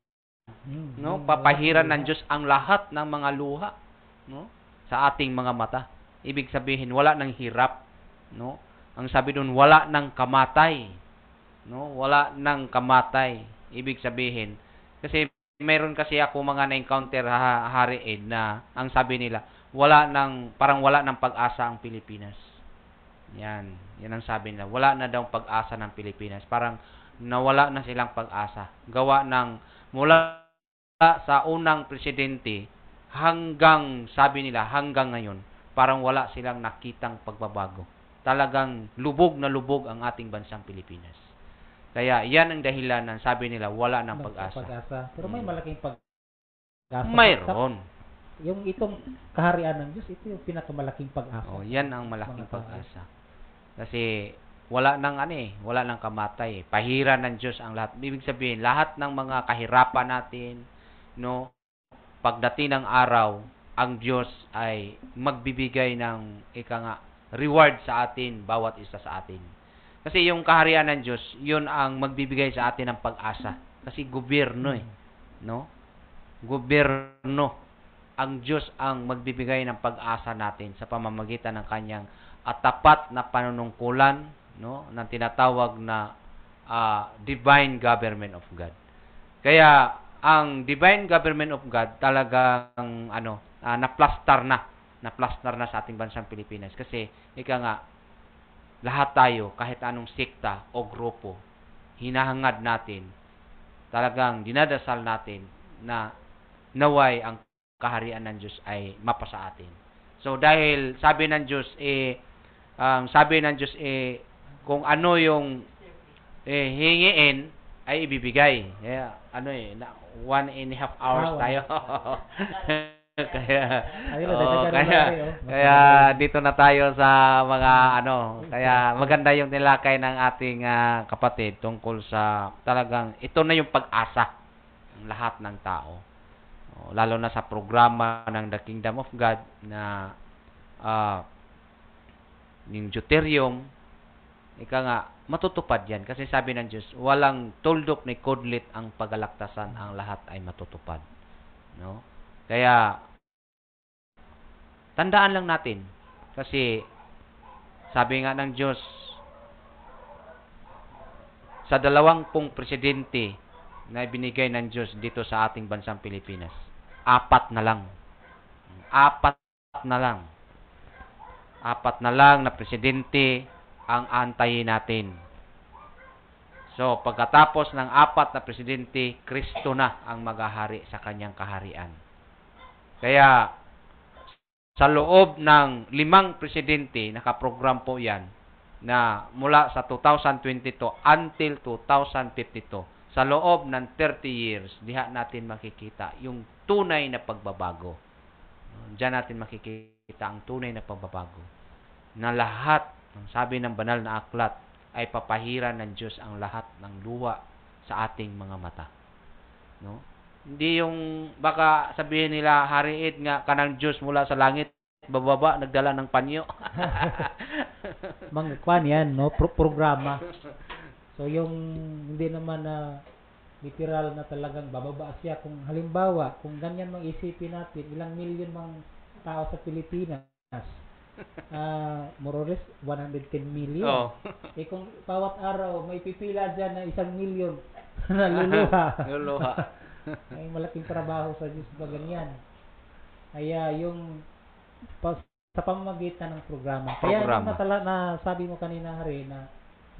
No? Papahiran ng Diyos ang lahat ng mga luha, no? Sa ating mga mata. Ibig sabihin, wala ng hirap, no? Ang sabi doon, wala ng kamatay. No? Wala ng kamatay. Ibig sabihin, kasi meron kasi ako mga na-encounter Hari Ed na ang sabi nila, parang wala ng pag-asa ang Pilipinas. Yan ang sabi nila. Wala na daw pag-asa ng Pilipinas. Parang nawala na silang pag-asa. Gawa ng mula sa unang presidente hanggang, sabi nila, hanggang ngayon, parang wala silang nakitang pagbabago. Talagang lubog na lubog ang ating bansang Pilipinas. Kaya yan ang dahilan ng sabi nila wala ng pag-asa. Pero may malaking pag-asa. Mayroon. Yung itong kaharian ng Diyos, ito yung pinakamalaking pag-asa. Yan ang malaking pag-asa. Kasi wala nang kamatay. Pahiran ng Diyos ang lahat. Ibig sabihin, lahat ng mga kahirapan natin, no, pagdating ng araw, ang Diyos ay magbibigay ng reward sa atin, bawat isa sa atin. Kasi yung kaharian ng Diyos, yun ang magbibigay sa atin ng pag-asa. Kasi gobyerno no? Gobyerno. Ang Diyos ang magbibigay ng pag-asa natin sa pamamagitan ng kanyang tapat na panunungkulan, no? Ng tinatawag na divine government of God. Kaya ang divine government of God talagang naplastar na sa ating bansang Pilipinas. Kasi lahat tayo, kahit anong sekta o grupo, hinahangad natin talagang dinadasal natin na naway ang kaharian ng Diyos ay mapasa atin. So dahil sabi ng Diyos kung ano yung hingiin ay ibibigay. Yeah, 1.5 hours tayo. kaya dito na tayo sa mga kaya maganda yung nilakay ng ating kapatid tungkol sa talagang ito na yung pag-asa ng lahat ng tao. Lalo na sa programa ng The Kingdom of God na yung Deuterium, matutupad yan. Kasi sabi ng Diyos, walang tuldok ni kudlit ang pagalaktasan, ang lahat ay matutupad. No? Kaya, tandaan lang natin. Kasi, sabi nga ng Diyos, sa 20 presidente na binigay ng Diyos dito sa ating bansang Pilipinas, 4 na lang. 4 na lang na presidente ang antayin natin. So, pagkatapos ng 4 na presidente, Kristo na ang maghahari sa kanyang kaharian. Kaya, sa loob ng 5 presidente, nakaprogram po yan, na mula sa 2022 until 2052, sa loob ng 30 years, diha natin makikita yung tunay na pagbabago. Diyan natin makikita ang tunay na pagbabago. Na lahat, sabi ng banal na aklat, ay papahiran ng Diyos ang lahat ng luha sa ating mga mata. No? Hindi yung baka sabihin nila, hariit nga kanang Diyos mula sa langit, bababa, nagdala ng panyo. Mga kwan yan, no? Programa. So, yung hindi naman na literal na talagang bababa siya. Kung halimbawa, kung ganyan mang isipin natin, ilang milyon mang tao sa Pilipinas, more or less 110 million. Oh. Kung bawat araw may pipila dyan na 1 milyon na luluha. Ay malaking trabaho sa Diyos pa ganyan. Kaya yung sa pamamagitan ng programa. Kaya yung na sabi mo kanina Hari na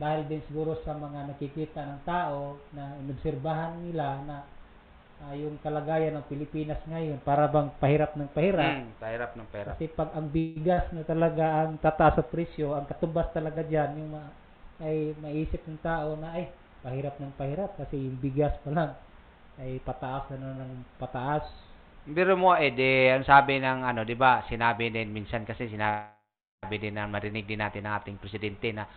dahil din siguro sa mga nakikita ng tao na inobserbahan nila na yung kalagayan ng Pilipinas ngayon para bang pahirap ng pahirap. Pahirap ng pahirap. Kasi pag ang bigas na talaga ang tataas sa presyo, ang katumbas talaga diyan yung ay maiisip ng tao na ay pahirap ng pahirap kasi yung bigas pa lang ay pataas na ng pataas. Biro mo ang sabi ng di ba, sinabi din minsan kasi sinabi din na marinig din natin ng ating presidente na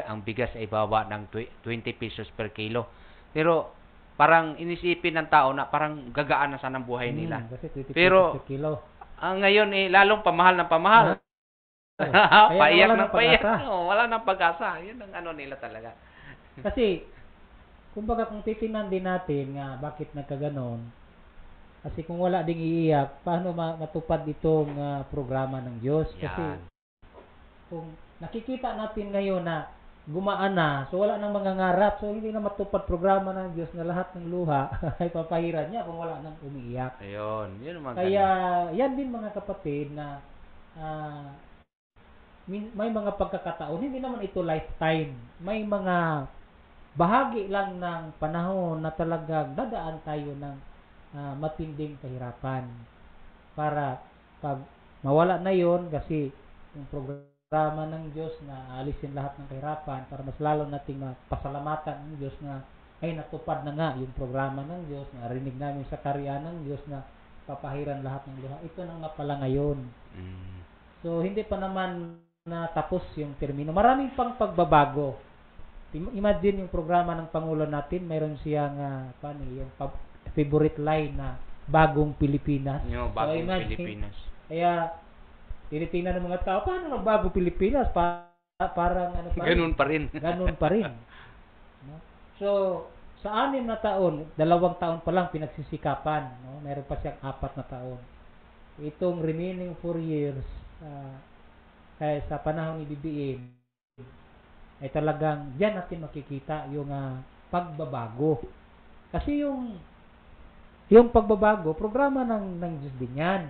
ang bigas ay baba ng 20 pesos per kilo. Pero parang inisipin ng tao na parang gagaan na sana ang buhay nila. Pero ngayon lalong pamahal ng pamahal. Paiyak ng paiyak. Wala nang pag-asa. Yun ang nila talaga. Kasi kumbaga kung titingnan din natin nga bakit nagkaganon, kasi kung wala ding iiyak, paano matupad itong programa ng Diyos? Kasi kung nakikita natin ngayon na gumaan na, so wala nang mangangarap, so hindi na matupad programa ng Diyos na lahat ng luha ay papahiran niya kung wala nang umiiyak. Ayun, yun naman. Kaya yan din mga kapatid na may mga pagkakataon, hindi naman ito lifetime. May mga bahagi lang ng panahon na talagang dadaan tayo ng matinding kahirapan para pag mawala na yon kasi yung programa ng Diyos na alisin lahat ng kahirapan para mas lalo nating mapasalamatan ng Diyos na ay natupad na nga yung programa ng Diyos na rinig namin sa kaharian ng Diyos na papahiran lahat ng luha. Ito na nga pala ngayon. So hindi pa naman natapos yung termino. Maraming pang pagbabago. Imagine yung programa ng Pangulo natin, mayroon siyang yung favorite line na bagong Pilipinas. Yung bagong Pilipinas. Kaya tinitingnan ng mga tao, paano ng bagong Pilipinas? Parang ganun pa rin. Ganun pa rin. No? So, sa 6 na taon, 2 taon pa lang pinagsisikapan. No? Meron pa siyang 4 na taon. Itong remaining 4 years, kaya sa panahon ni BBM, ay talagang diyan natin makikita yung pagbabago. Kasi yung pagbabago, programa ng Diyos din yan.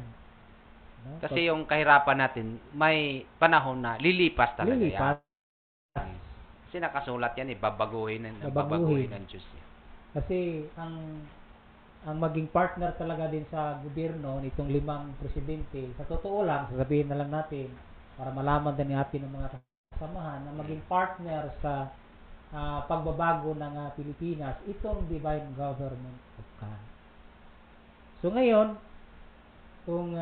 No? Kasi yung kahirapan natin, may panahon na lilipas talaga yan. Kasi nakasulat yan, babaguhin ng Diyos yan. Kasi ang maging partner talaga din sa gobyerno nitong 5 presidente, sa totoo lang, sasabihin na lang natin para malaman din natin ng mga kasamahan na maging partner sa pagbabago ng Pilipinas, itong divine government of God. So ngayon, kung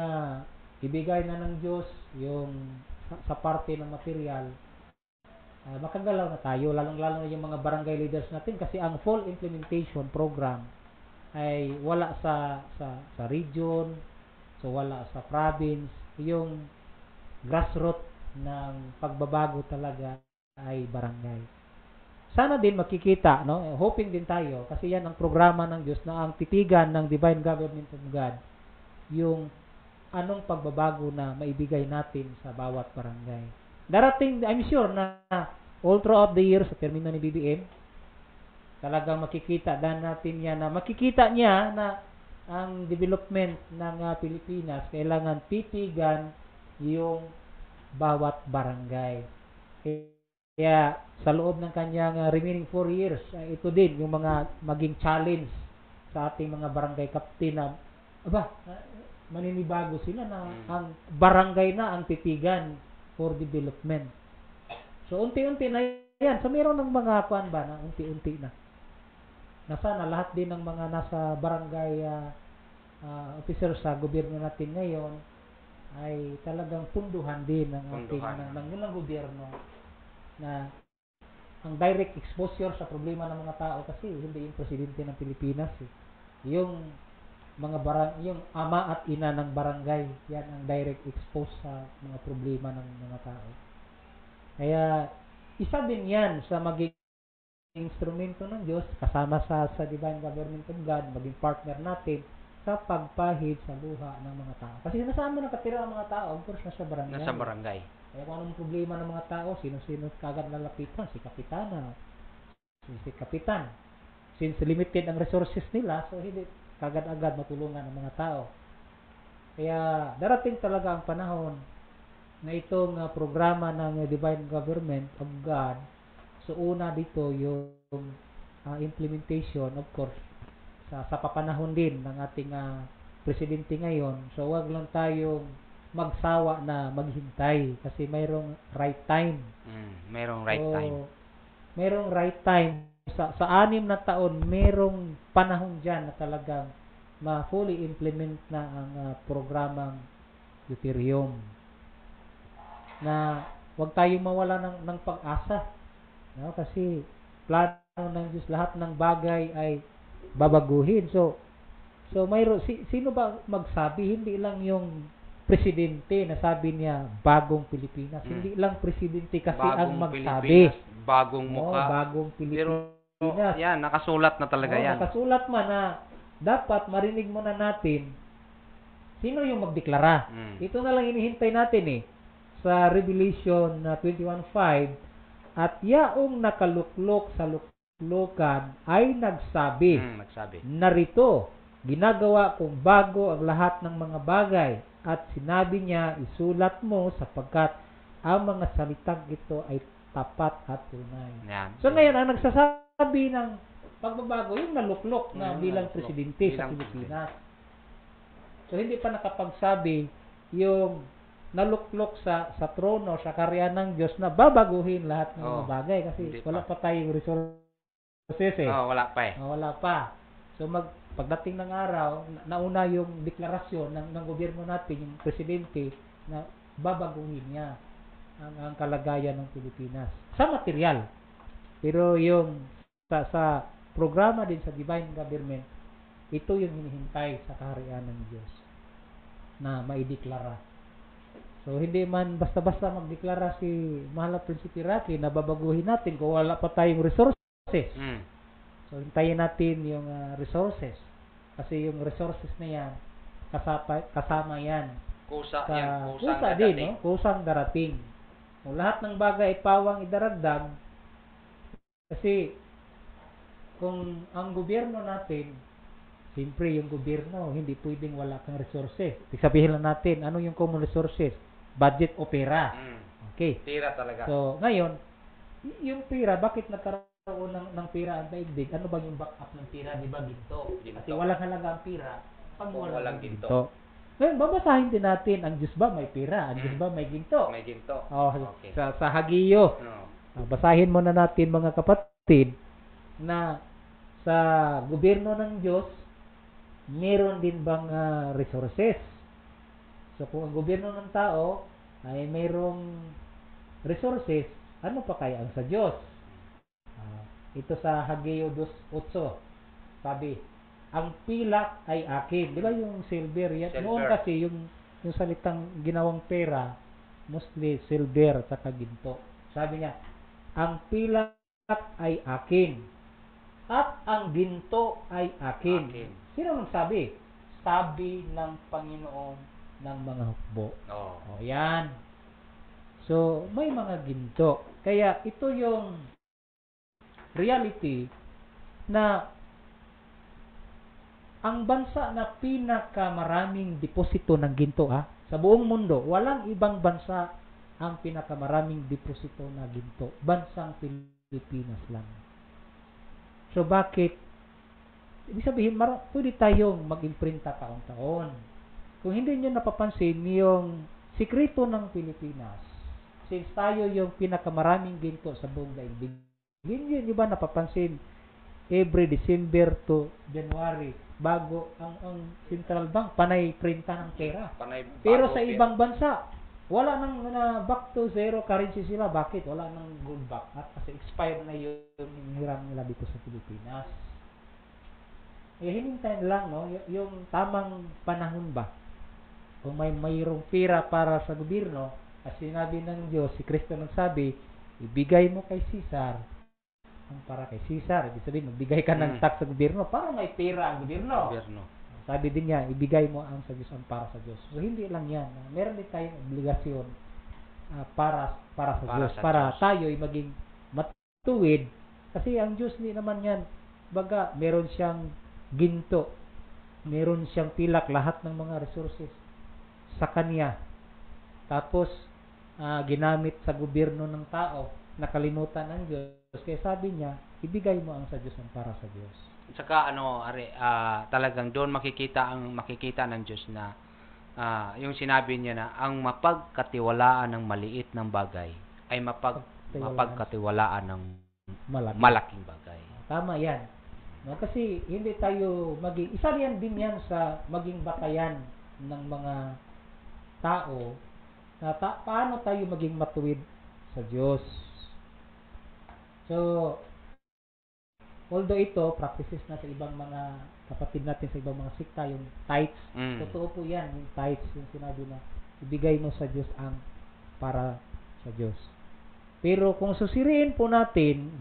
ibigay na ng Diyos yung sa parte ng material, makagalaw na tayo, lalong-lalo na yung mga barangay leaders natin kasi ang full implementation program ay wala sa region, so wala sa province, yung grassroots ng pagbabago talaga ay barangay. Sana din makikita, no? Hoping din tayo kasi yan ang programa ng Diyos na ang titigan ng divine government of God, yung anong pagbabago na maibigay natin sa bawat barangay. Darating, I'm sure na all throughout the year sa termino ni BBM, talagang makikita dan natin yan na makikita niya na ang development ng Pilipinas kailangan titigan yung bawat barangay. Kaya sa loob ng kanyang remaining 4 years, ito din yung mga maging challenge sa ating mga barangay captain na maninibago sila na ang barangay na ang titigan for development. So unti-unti na yan. So meron ng mga kuan ba na unti-unti na. Sana lahat din ng mga nasa barangay officer sa gobyerno natin ngayon ay talagang punduhan din ng ating ng gobyerno na ang direct exposure sa problema ng mga tao kasi hindi yung presidente ng Pilipinas yung mga yung ama at ina ng barangay, yan ang direct expose sa mga problema ng mga tao. Kaya isa din yan sa maging instrumento ng Diyos kasama sa divine government of God, maging partner natin sa pagpahid sa buha ng mga tao. Kasi nasaan mo nakatira ang mga tao? Of course, nasa barangay. Nasa barangay. Kaya kung anong problema ng mga tao, sino-sino kagad lalapitan? Si kapitana, si kapitan. Since limited ang resources nila, so hindi kagad-agad matulungan ng mga tao. Kaya darating talaga ang panahon na itong programa ng Divine Government of God, so una dito yung implementation, of course, sa papanahon din ng ating presidente ngayon. So wag lang tayong magsawa na maghintay kasi mayroong right time. Mayroong right time. Mayroong right time. Sa 6 na taon, merong panahon dyan na talagang ma-fully implement na ang programang Deuterium. Na huwag tayong mawala ng pag-asa. No? Kasi plano ng Diyos, lahat ng bagay ay babaguhin. So mayroon, sino ba magsabi? Hindi lang yung presidente na sabi niya bagong Pilipinas. Hindi lang presidente kasi ang magsabi. Bagong mukha. Bagong Pilipinas. Yan, nakasulat na talaga yan. Nakasulat man na dapat marinig muna natin sino yung magdeklara. Ito na lang inihintay natin sa Revelation 21:5 at yaong nakaluklok sa luklukan ay nagsabi. Narito, ginagawa kong bago ang lahat ng mga bagay at sinabi niya isulat mo sapagkat ang mga salitang ito ay tapat at tunay. So ngayon, ang nagsasabi ng pagbabago, yung naluklok na bilang presidente sa Pilipinas. So hindi pa nakapagsabi yung naluklok sa trono, sa karya ng Diyos na babaguhin lahat ng mga bagay kasi wala pa tayong resources wala pa wala pa. So pagdating ng araw, nauna yung deklarasyon ng gobyerno natin, yung presidente, na babaguhin niya ang kalagayan ng Pilipinas sa material. Pero yung sa programa din sa divine government, ito yung hinihintay sa kaharian ng Diyos na maideklara. So hindi man basta-basta magdeklara si Mahal na Prinsipe Rocky na babaguhin natin kung wala pa tayong resources. So hintayin natin yung resources. Kasi yung resources na yan, kasama yan. Kusa din, no? Kusang darating. O lahat ng bagay ay pawang idaragdag. Kasi kung ang gobyerno natin, siyempre yung gobyerno, hindi pwedeng wala kang resources. Sabihin lang natin, ano yung common resources? Budget o pera. Okay. Pera talaga. So, ngayon, yung pera, bakit nagkaroon ng pira ang daigdig, ano ba yung backup ng pira? Di ba ginto? Ginto. Kasi walang halaga ang pira pag Kung walang walang ginto. ginto. Ngayon, babasahin din natin, ang Diyos ba may pira? Ang Diyos ba may ginto? May ginto. Oh, Okay. sa Hagiyo. No. Basahin muna natin mga kapatid na sa gobyerno ng Diyos, meron din bang resources? So kung ang gobyerno ng tao ay mayroong resources, ano pa kaya ang sa Diyos? Ito sa Hageo 2:8, sabi, ang pilak ay akin. Di ba yung silver yan? Silver. Noon kasi yung salitang ginawang pera, mostly silver at saka ginto. Sabi niya, ang pilak ay akin at ang ginto ay akin. Akin. Sino nagsabi? Sabi ng Panginoon ng mga hukbo. Oh. O yan. So, may mga ginto. Kaya ito yung reality na ang bansa na pinakamaraming deposito ng ginto sa buong mundo, walang ibang bansa ang pinakamaraming deposito na ginto. Bansang Pilipinas lang. So bakit? Ibig sabihin, pwede tayong mag-imprinta taon-taon. Kung hindi nyo napapansin yung sikreto ng Pilipinas, since tayo yung pinakamaraming ginto sa buong daigdig, hindi nyo ba napapansin every December to January, bago ang Central Bank, panay printa ng pera. Pero sa ibang bansa, wala nang back to zero currency sila. Bakit? Wala nang gold back. Kasi expired na yung hirang nila dito sa Pilipinas. Hinintayin lang, no? Yung tamang panahon ba? Kung mayroong pera para sa gobyerno, kasi sinabi ng Diyos, si Kristo nagsabi, ibigay mo kay Caesar ang para kay Caesar. Ibig sabihin, magbigay ka ng tax sa gobyerno para may pera ang gobyerno. Sabi din niya, ibigay mo ang sa Diyos ang para sa Diyos. So, hindi lang yan. Meron din tayong obligasyon para sa Diyos. Para tayo ay maging matuwid. Kasi ang Diyos hindi naman yan. Baga, meron siyang ginto. Meron siyang pilak. Lahat ng mga resources sa Kanya. Tapos, ginamit sa gobyerno ng tao. Nakalimutan ng Diyos. Kaya sabi niya, ibigay mo ang sa Diyos ang para sa Diyos. Saka talagang doon makikita ng Diyos na yung sinabi niya na ang mapagkatiwalaan ng maliit ng bagay ay mapagkatiwalaan ng malaking bagay. Tama yan. No, kasi hindi tayo isa din yan sa maging batayan ng mga tao na paano tayo maging matuwid sa Diyos. So, although ito, practices na sa ibang mga kapatid natin sa ibang mga sikta, yung tithes. Totoo po yan, yung tithes, yung sinabi na ibigay mo sa Diyos ang para sa Diyos. Pero kung susiriin po natin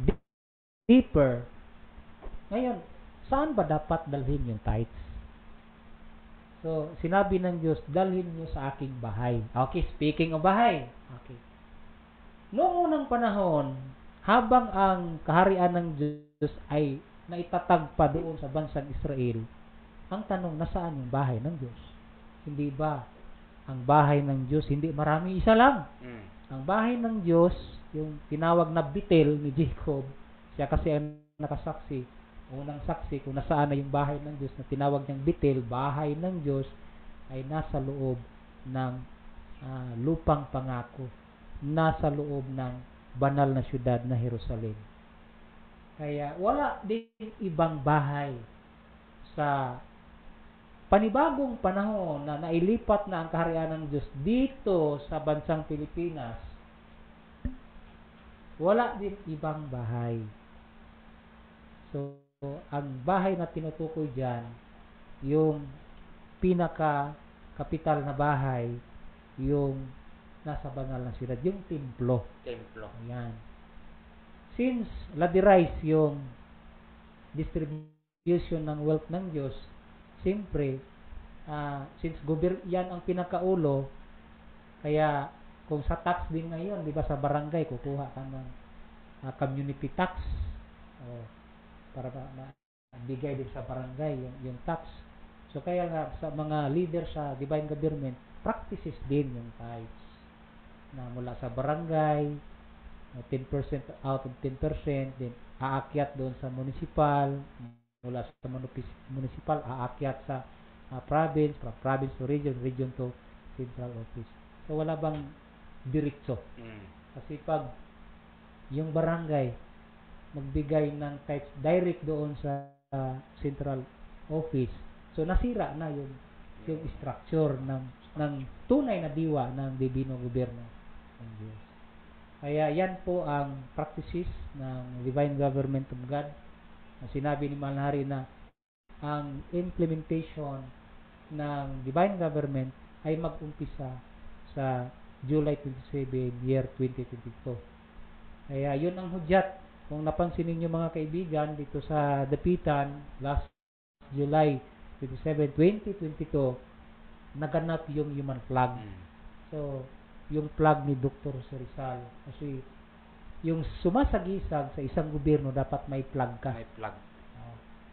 deeper, ngayon, saan ba dapat dalhin yung tithes? So, sinabi ng Diyos, dalhin nyo sa aking bahay. Okay, speaking of bahay. Okay. Noong unang panahon, habang ang kaharian ng Diyos ay naitatag pa doon sa bansang Israel, ang tanong, nasaan yung bahay ng Diyos? Hindi ba ang bahay ng Diyos, hindi marami, isa lang. Ang bahay ng Diyos, yung tinawag na Bethel ni Jacob, siya kasi ang nakasaksi, unang saksi kung nasaan na yung bahay ng Diyos na tinawag niyang Bethel, bahay ng Diyos, ay nasa loob ng lupang pangako, nasa loob ng banal na syudad na Jerusalem. Kaya wala din ibang bahay sa panibagong panahon na nailipat na ang kaharian ng Diyos dito sa bansang Pilipinas. Wala din ibang bahay. So, ang bahay na tinutukoy dyan, yung pinaka-kapital na bahay, yung nasa banal na syudad, yung templo. Ayan. Since ladirize yung distribution ng wealth ng Diyos, siyempre, since yan ang pinakaulo, kaya kung sa tax din ngayon, di ba sa barangay, kukuha ka ng community tax, para bigay din sa barangay yung tax. So kaya nga sa mga leader sa divine government, practices din yung tithes na mula sa barangay, 10% out of 10%, then aakyat doon sa municipal, mula sa municipal aakyat sa province, from province to region, region to central office. So wala bang diretso? Kasi pag yung barangay magbigay ng types direct doon sa central office, so nasira na yung structure ng tunay na diwa ng Divino Gobyerno ng Diyos. Kaya yan po ang practices ng Divine Government of God. Sinabi ni Mahal na Hari na ang implementation ng Divine Government ay mag-umpisa sa July 27, year 2022. Kaya yun ang hudyat. Kung napansin niyo mga kaibigan, dito sa Dapitan, last July 27, 2022, naganap yung human flag. So, yung flag ni Dr. Rizal. Kasi, yung sumasagisag sa isang gobyerno, dapat may flag ka. May flag.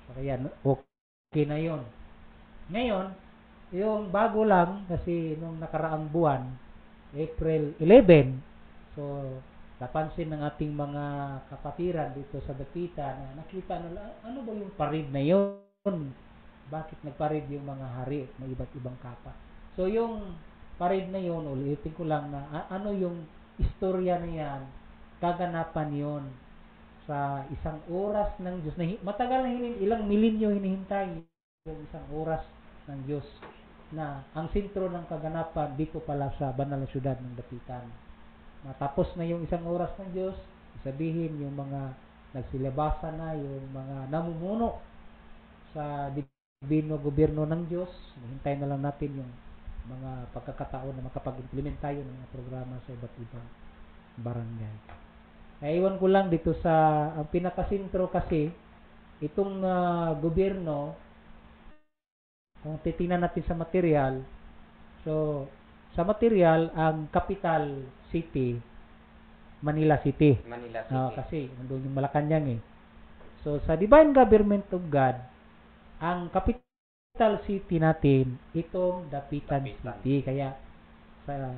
So, kaya, okay na yun. Ngayon, yung bago lang, kasi nung nakaraang buwan, April 11, so, napansin ng ating mga kapatiran dito sa Dapitan na nakita nila, ano ba yung parade na yun? Bakit nagparade yung mga hari na iba't ibang kapa? So, yung parade na yun, ulitin ko lang na ano yung istorya na yan, kaganapan yun sa isang oras ng Diyos. Matagal na ilang milenyo hinihintay yung isang oras ng Diyos na ang sentro ng kaganapan dito pala sa banal na syudad ng Dapitan. Matapos na yung isang oras ng Diyos, sabihin yung mga nagsilabasa na, yung mga namumuno sa Divino Gobyerno ng Diyos, hintayin na lang natin yung mga pagkakataon na makapag-implement tayo ng mga programa sa iba't ibang barangay. Kaya iwan ko lang dito sa ang pinakasintro kasi itong gobyerno, kung titingnan natin sa material, so sa material ang capital city Manila City. Manila City. Kasi nandoon yung Malacanang eh. So sa Divine Government of God, ang capital city natin itong Dapitan City. Kaya sa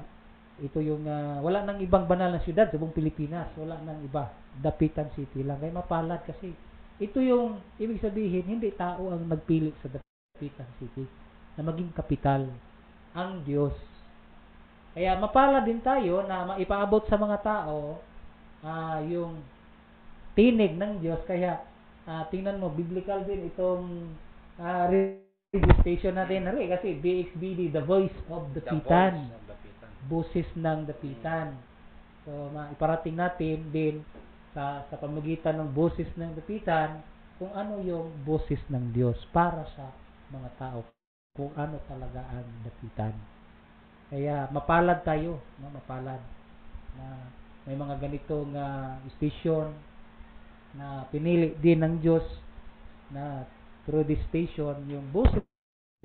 ito yung wala nang ibang banal na syudad sa buong Pilipinas, wala nang iba, Dapitan City lang. Kaya mapalad kasi ito yung ibig sabihin, hindi tao ang nagpili sa Dapitan City na maging kapital, ang Diyos. Kaya mapalad din tayo na maipaabot sa mga tao yung tinig ng Diyos. Kaya tingnan mo, biblical din itong radio station natin. Kasi BXBD, the voice of Dapitan. Boses ng Dapitan. So, maiparating natin din sa pamagitan ng boses ng Dapitan kung ano yung boses ng Diyos para sa mga tao. Kung ano talaga ang Dapitan. Kaya mapalad tayo, no? Mapalad na may mga ganitong station na pinili din ng Diyos na through this station, yung boses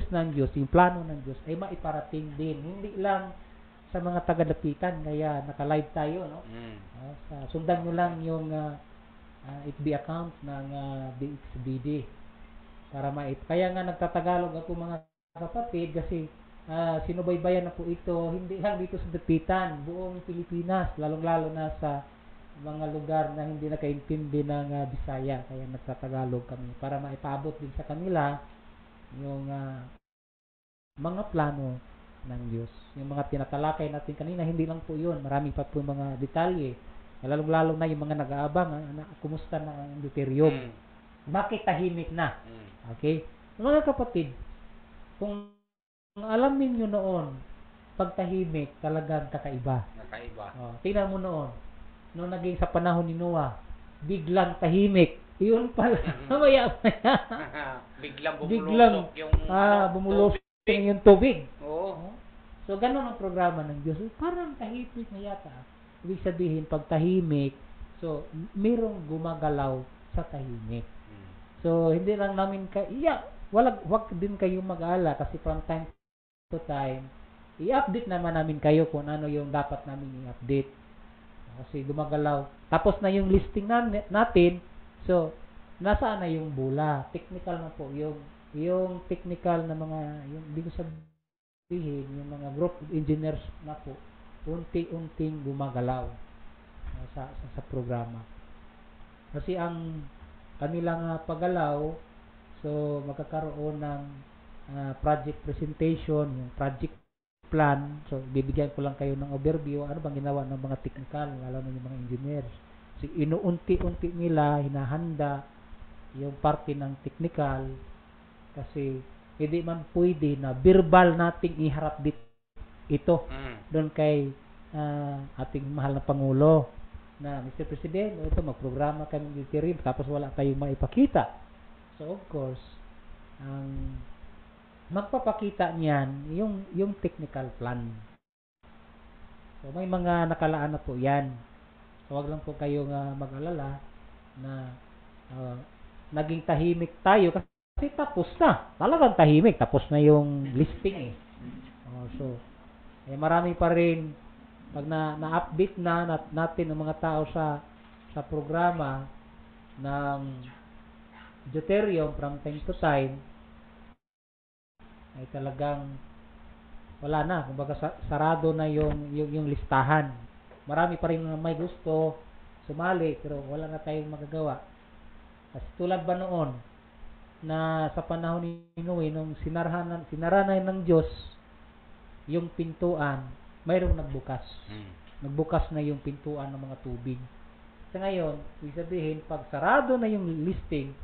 ng Diyos, yung plano ng Diyos ay maiparating din. Hindi lang sa mga taga-Dapitan, kaya naka-live tayo, no? Sundan nyo lang yung FB account ng BXBD para kaya nga nagtatagalog ako mga kapatid kasi sinubaybayan na po ito, hindi lang dito sa Dapitan, buong Pilipinas, lalong-lalo na sa mga lugar na hindi nakaintindi ng Bisaya, kaya nagtatagalog kami para maipaabot din sa kanila yung mga plano ng Diyos. Yung mga tinatalakay natin kanina, hindi lang po yun, marami pa po mga detalye, lalong-lalo na yung mga nag-aabang kumusta na ang deuterium, bakit tahimik na. Okay? Mga kapatid, kung alamin nyo noon, pagtahimik, talagang kakaiba. Tingnan mo noon, nung naging sa panahon ni Noah, biglang tahimik. Iyon pala, maya-maya. biglang bumulusok yung tubig. So, ganun ang programa ng Diyos. Parang tahimik na yata. Ibig sabihin, pag tahimik, so, mayroong gumagalaw sa tahimik. So, hindi lang namin wag din kayong mag-aala kasi from time to time, i-update naman namin kayo kung ano yung dapat namin i-update. Kasi gumagalaw. Tapos na yung listing natin, so, nasaan na yung bula? Technical na po. Yung technical na mga, yung hindi ko sabihin, yung mga group of engineers na po, unti-unting gumagalaw sa programa. Kasi ang kanilang pagalaw, so magkakaroon ng project presentation, yung project plan. So bibigyan ko lang kayo ng overview ano bang ginawa ng mga technical, lalo na yung mga engineers. So inuunti-unti nila hinahanda yung parte ng technical kasi hindi man pwede na verbal nating iharap ito doon kay ating mahal na Pangulo na Mr. President, ito magprograma kami ng interim tapos wala kayong maipakita. So of course, ang magpapakita niyan yung technical plan. So may mga nakalaan na po 'yan. So wag lang po kayong mag-alala na naging tahimik tayo kasi tapos na. Talagang tahimik, tapos na yung listing eh. So marami pa rin pag na-update natin ang mga tao sa programa ng Deuterium from time to time ay talagang wala na, kumbaga sarado na yung listahan. Marami pa rin may gusto sumali pero wala na tayong magagawa. Kasi tulad ba noon na sa panahon ni Noe nung sinara na ng Diyos yung pintuan, mayroong nagbukas. Nagbukas na yung pintuan ng mga tubig. Sa ngayon, ibig sabihin, pag sarado na yung listing,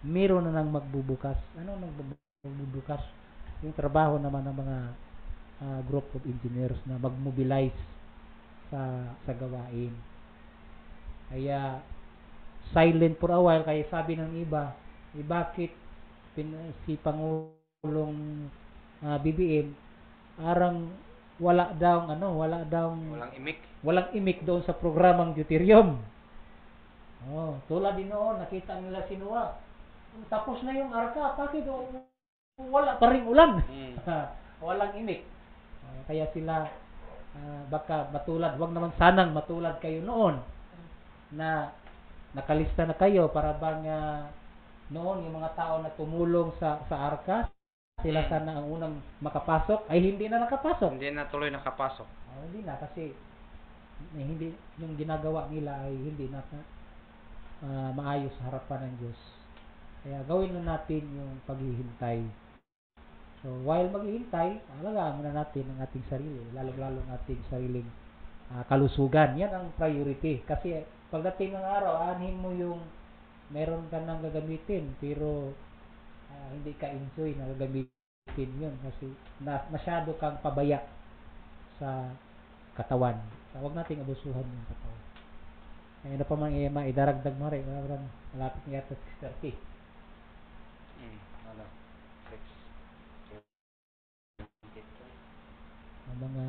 mayroon na nang magbubukas. Ano nang magbubukas? Yung trabaho naman ng mga group of engineers na mag-mobilize sa gawain. Kaya, silent for a while, kaya sabi ng iba, bakit si Pangulong BBM arang walang imik doon sa programang Deuterium. Tulad din noon nakita nila si Noah. Tapos na yung arka, bakit wala pa ring ulan? Walang imik. Kaya sila baka matulad, wag naman sanang matulad kayo noon na nakalista na kayo para bang noon yung mga tao na tumulong sa arka sila sana ang unang makapasok ay hindi na nakapasok. Hindi na tuloy nakapasok. Hindi na kasi hindi yung ginagawa nila ay hindi na maayos sa harapan ng Diyos. Kaya gawin na natin yung paghihintay. So while maghihintay, alagaan muna natin ang ating sarili, lalo-lalo ang ating sariling kalusugan. Yan ang priority. Kasi pagdating ng araw, aanhin mo yung meron ka nang gagamitin pero hindi ka enjoy na gagamitin yun kasi masyado kang pabaya sa katawan. So, huwag nating abusuhan yung katawan. Kaya na pa man maidaragdag mo rin. Malapit na yata 6:30. Ang mga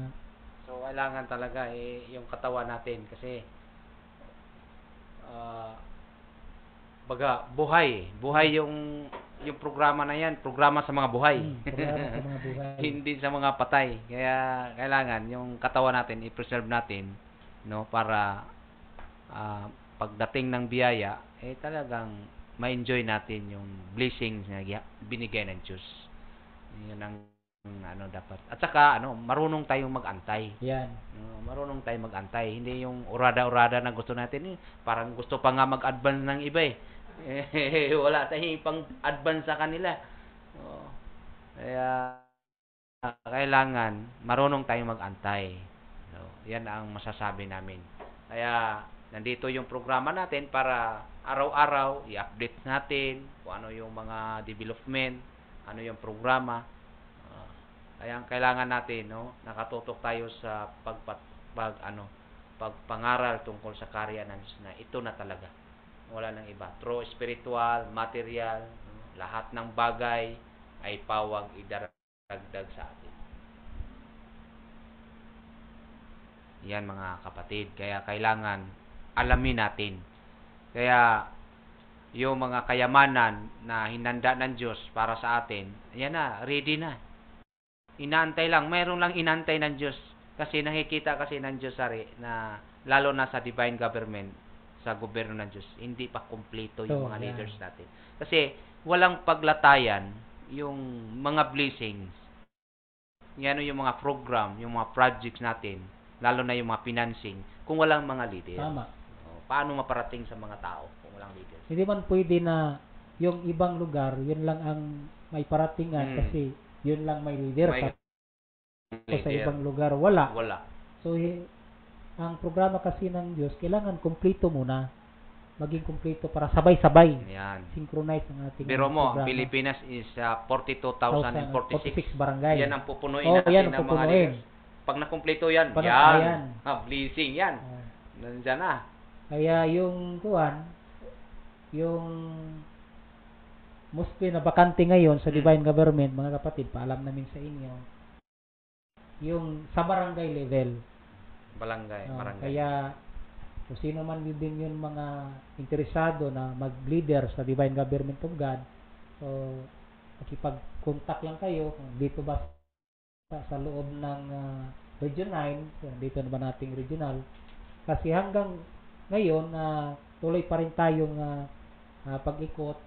So, kailangan talaga yung katawan natin kasi baga buhay yung programa na yan, programa sa mga buhay. Programa sa mga buhay. Hindi sa mga patay. Kaya kailangan yung katawan natin i-preserve natin no para pagdating ng biyaya talagang ma-enjoy natin yung blessings na binigay ng Diyos. Yun ang dapat. At saka marunong tayong mag-antay. Yan. Marunong tayong mag-antay. Hindi yung urada-urada na gusto natin parang gusto pa nga mag-advance ng iba wala tayong pang-advance sa kanila. Kaya kailangan marunong tayong mag-antay. Yan ang masasabi namin. Kaya nandito yung programa natin para araw-araw i-update natin kung ano yung mga development, ano yung programa. Kaya kailangan natin nakatutok tayo sa pagpangaral tungkol sa karya ng Diyos na ito na talaga. Wala nang iba. True spiritual, material, lahat ng bagay ay pawang idaragdag sa atin. Yan mga kapatid. Kaya kailangan alamin natin. Kaya yung mga kayamanan na hinanda ng Diyos para sa atin, yan na, ready na. Inaantay lang. Mayroon lang inantay ng Diyos. Kasi nakikita kasi ng Diyos na lalo na sa divine government, sa gobyerno ng Diyos, hindi pa kumpleto yung mga leaders natin. Kasi walang paglatayan yung mga blessings. Yan yung mga program, yung mga projects natin, lalo na yung mga financing, kung walang mga leaders. Tama. paano maparating sa mga tao kung walang leaders? Hindi man pwede na yung ibang lugar, yun lang ang may paratingan kasi yun lang may leader. May Tapos sa ibang lugar, wala. Wala. So, ang programa kasi ng Diyos, kailangan kumpleto muna. Maging kumpleto para sabay-sabay. Yan. Synchronize ang ating Pero mo, programa. Pilipinas is 42,046. barangay. Yan ang pupunuin Oh, natin yan ng ang mga pupunuin. leaders. Pag nakumpleto yan, Ayan. blessing yan. Ah, Nandiyan na. kaya yung yung mostly na bakante ngayon sa divine government, mga kapatid, paalam namin sa inyo, yung sa barangay level. Barangay. Kaya kung sino man din yung mga interesado na mag-leader sa divine government of God, so makipag-contact lang kayo kung dito ba sa loob ng Region 9, so, dito na ba nating regional, kasi hanggang ngayon tuloy pa rin tayong pag-ikot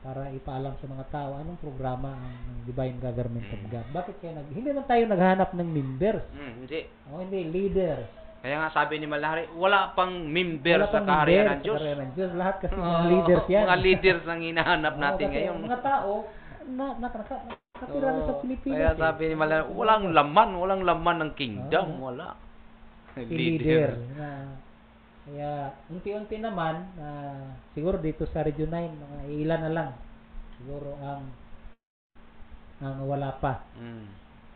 para ipaalam sa mga tao anong programa ang divine government of God. Bakit kaya hindi man tayo naghahanap ng members? Hindi. Hindi, leaders. Kaya nga sabi ni Malahari, wala pang member Wala sa pang kaharian member ng Diyos. sa kaharian ng Diyos. Lahat kasi mga leaders yan. Mga leaders ang hinahanap natin kasi ngayon. Mga tao, nakatira na sa Pilipinas. Kaya sabi ni Malahari, walang laman ng kingdom. Wala. Leader. Kaya unti-unti naman, siguro dito sa Region 9, mga ilan na lang. Siguro ang wala pa.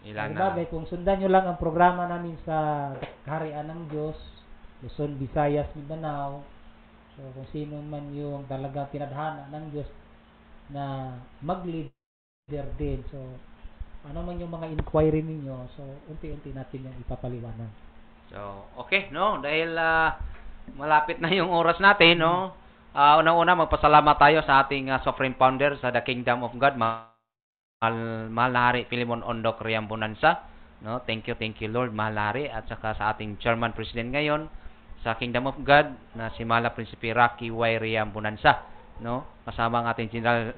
Ilan na. Bagay, kung sundan nyo lang ang programa namin sa Kaharian ng Diyos, Luzon, Visayas, Mindanao, so kung sino man yung talagang tinadhana ng Diyos na mag-leader din, so ano man yung mga inquiry ninyo, so unti-unti natin yung ipapaliwanag. So, okay, no? Dahil malapit na yung oras natin, no? Unang-una, magpasalamat tayo sa ating Supreme Founder sa The Kingdom of God, mahal na Hari Philemon Ondok Riam Bonanza, no? Thank you Lord, mahal na Hari, at saka sa ating Chairman President ngayon sa Kingdom of God na si Mahal Prinsipe Rocky Y. Riam Bonanza, no? Kasama ang ating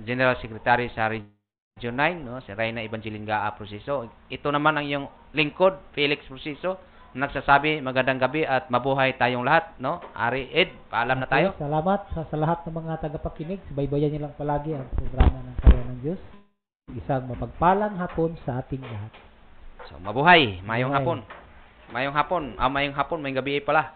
General Secretary sa Region 9, no? Si Reyna Evangeline Gaa Proceso. Ito naman ang iyong lingkod, Felix Proceso, nagsasabi magandang gabi at mabuhay tayong lahat, no? Ari Ed, paalam na tayo. Salamat sa lahat ng mga tagapakinig. Subaybayan niyo lang palagi ang programa ng Kaharian ng Diyos. Isang mapagpalang hapon sa ating lahat. So, mabuhay. Mayong hapon. Mayong hapon, may gabi pala.